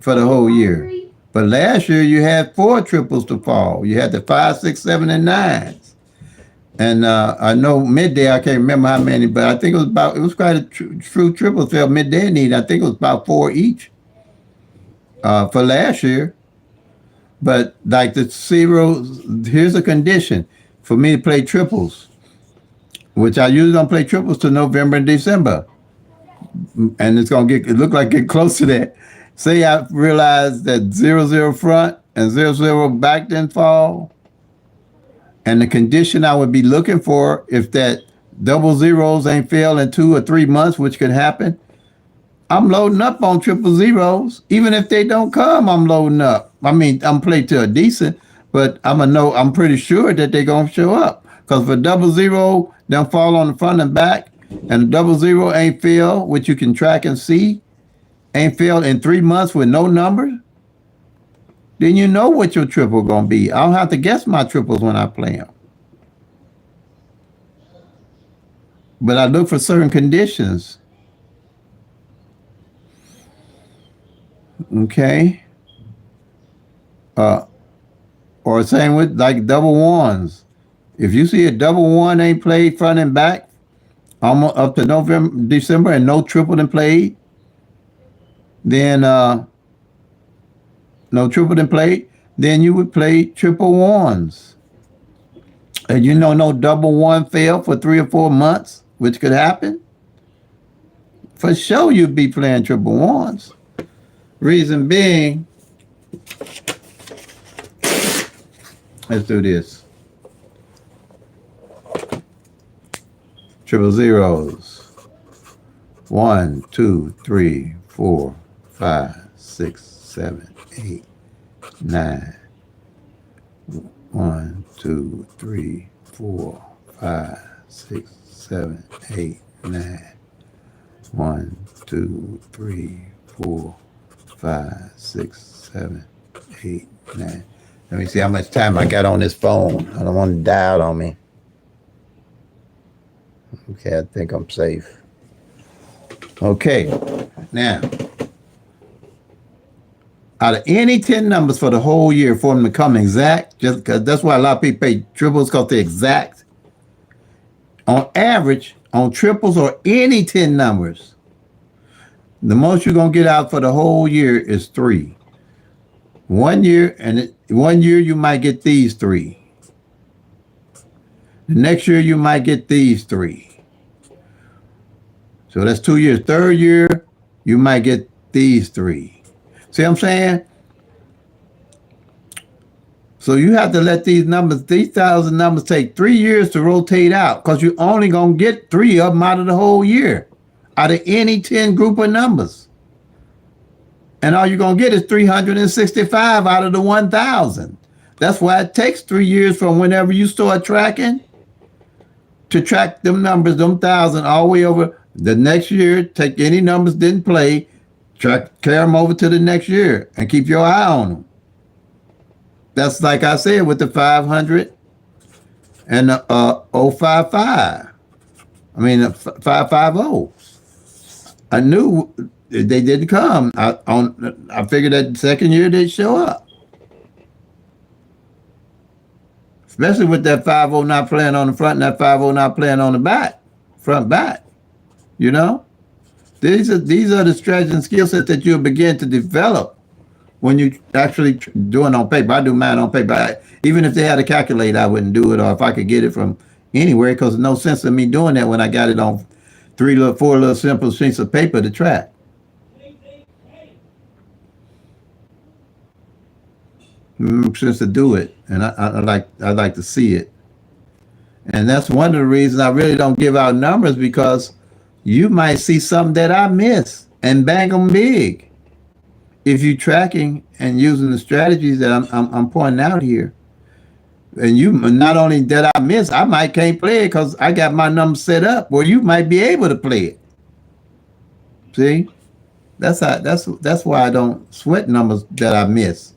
for the whole year. But last year, you had 4 triples to fall. You had the 5, 6, 7, and 9s. And I know midday, I can't remember how many, but I think it was quite a true triple fail midday need. I think it was about 4 each for last year. But like the zeros, here's a condition for me to play triples, which I usually don't play triples till November and December. And it's gonna look like get close to that. Say I realize that 0 front and 0 back didn't fall. And the condition I would be looking for, if that double zeros ain't failed in 2 or 3 months, which could happen, I'm loading up on triple zeros. Even if they don't come, I'm loading up. I mean, I'm playing to a decent, but I'm pretty sure that they're going to show up. Because for double zero, they'll fall on the front and back, and the double zero ain't failed, which you can track and see, ain't failed in 3 months with no numbers, then you know what your triple going to be. I don't have to guess my triples when I play them. But I look for certain conditions. Okay. Or same with like double ones. If you see a double one ain't played front and back almost up to November, December, and no triple and played, Then no triple didn't play. Then you would play triple ones. And you know, no double one fail for 3 or 4 months, which could happen. For sure, you'd be playing triple ones. Reason being, let's do this. Triple zeros. 1, 2, 3, 4, 5, 6, 7, 8, 9. 1, 2, 3, 4, 5, 6, 7, 8, 9. 1, 2, 3, 4, 5, 6, 7, 8, 9. Let me see how much time I got on this phone. I don't want to die out on me. Okay, I think I'm safe. Okay, now, out of any 10 numbers for the whole year for them to come exact, just because that's why a lot of people pay triples because they're exact. On average, on triples or any 10 numbers, the most you're going to get out for the whole year is 3. 1 year, and 1 year you might get these 3. The next year you might get these 3. So that's 2 years. Third year, you might get these 3. See what I'm saying? So you have to let these numbers, these 1,000 numbers take 3 years to rotate out because you're only going to get 3 of them out of the whole year, out of any 10 group of numbers. And all you're going to get is 365 out of the 1,000. That's why it takes 3 years from whenever you start tracking to track them numbers, them 1,000 all the way over. The next year, take any numbers didn't play, carry them over to the next year and keep your eye on them. That's like I said with the 500 and the 055. I mean, the 550. I knew they didn't come. I figured that second year they'd show up. Especially with that 50 not playing on the front and that 50 not playing on the back, front back. You know? These are the strategies and skill sets that you'll begin to develop when you actually doing on paper. I do mine on paper. Even if they had a calculator, I wouldn't do it, or if I could get it from anywhere, because there's no sense in me doing that when I got it on 4 little simple sheets of paper to track. Sense to do it, and I like to see it, and that's one of the reasons I really don't give out numbers, because you might see something that I miss and bang them big if you're tracking and using the strategies that I'm pointing out here. And you not only that I miss, I might can't play it because I got my numbers set up where you might be able to play it. See, that's why I don't sweat numbers that I miss,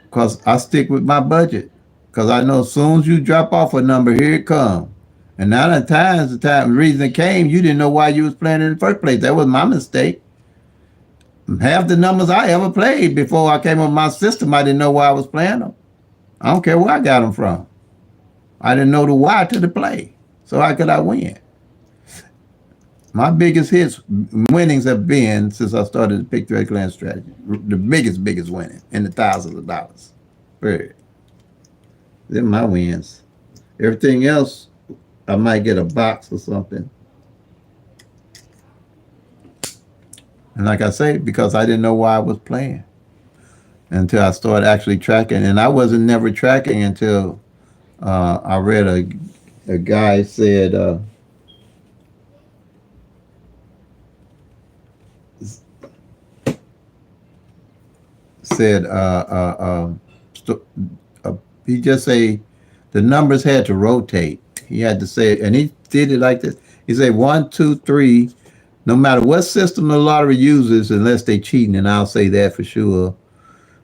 because I stick with my budget, because I know as soon as you drop off a number, here it comes. And now the reason it came, you didn't know why you was playing in the first place. That was my mistake. Half the numbers I ever played before I came up with my system, I didn't know why I was playing them. I don't care where I got them from. I didn't know the why to the play. So how could I win? My biggest winnings have been since I started the PICK-3 glance strategy. The biggest winning in the thousands of dollars. Period. They're my wins. Everything else, I might get a box or something. And like I say, because I didn't know why I was playing until I started actually tracking. And I wasn't never tracking until I read a guy said, he just say the numbers had to rotate. He had to say, and he did it like this. He said 1, 2, 3. No matter what system the lottery uses, unless they cheating, and I'll say that for sure,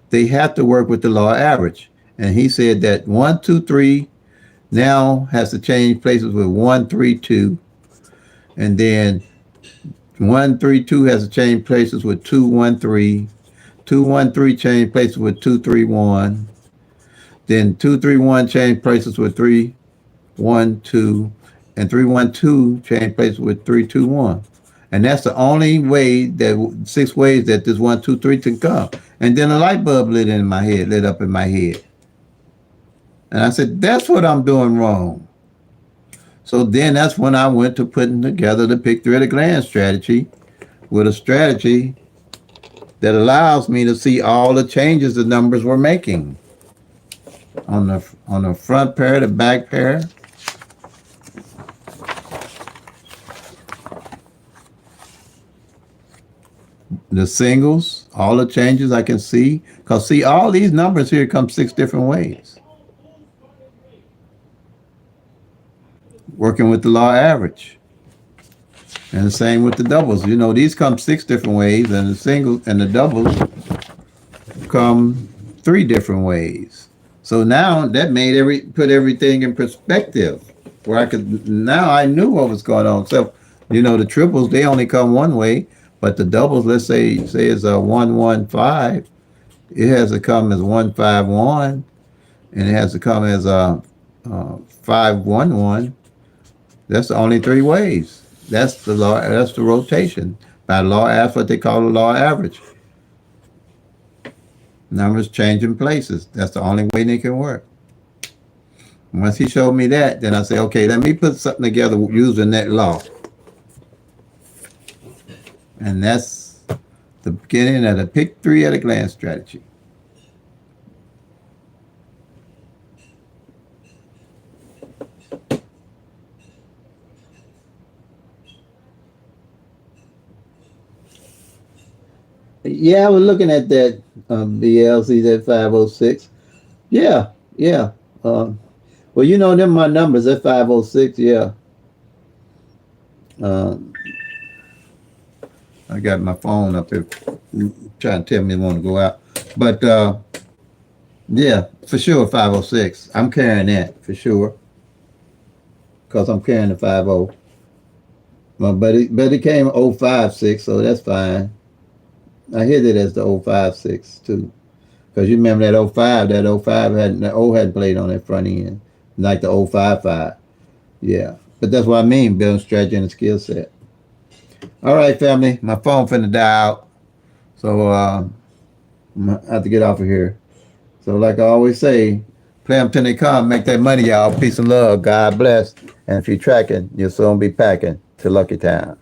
they have to work with the law average. And he said that 1, 2, 3 now has to change places with 1, 3, 2, and then 1, 3, 2 has to change places with 2, 1, 3. 2, 1, 3 change places with 2, 3, 1. Then 2, 3, 1 change places with 3, 1, 2, and 3, 1, 2 change places with 3, 2, 1. And that's the only way that 6 ways that this 1, 2, 3 can come. And then a light bulb lit up in my head. And I said, that's what I'm doing wrong. So then that's when I went to putting together the PICK-3 at a glance strategy, with a strategy that allows me to see all the changes the numbers were making on the front pair, the back pair. The singles, all the changes I can see. Because see, all these numbers here come 6 different ways. Working with the law average. And the same with the doubles. You know, these come 6 different ways, and the singles and the doubles come 3 different ways. So now that put everything in perspective, where now I knew what was going on. So, you know, the triples, they only come one way, but the doubles, let's say it's a 1-1-5, it has to come as 1-5-1, and it has to come as a 5-1-1. That's the only 3 ways. That's the law. That's the rotation. By law, that's what they call the law average. Numbers changing places. That's the only way they can work. Once he showed me that, then I say, okay, let me put something together using that law. And that's the beginning of the PICK-3 at a glance strategy. Yeah, I was looking at that BLC, that 506. Yeah, yeah. Well, you know, them my numbers at 506. Yeah. I got my phone up there trying to tell me they want to go out. But yeah, for sure 506. I'm carrying that for sure. Because I'm carrying the 50. But it came 056, so that's fine. I hit it as the 056 too. Because you remember that 05, the O hadn't played on that front end. Like the 055. Yeah. But that's what I mean, building strategy and a skill set. All right, family. My phone finna die out. So I have to get off of here. So like I always say, play them till they come. Make that money, y'all. Peace and love. God bless. And if you're tracking, you'll soon be packing to Lucky Town.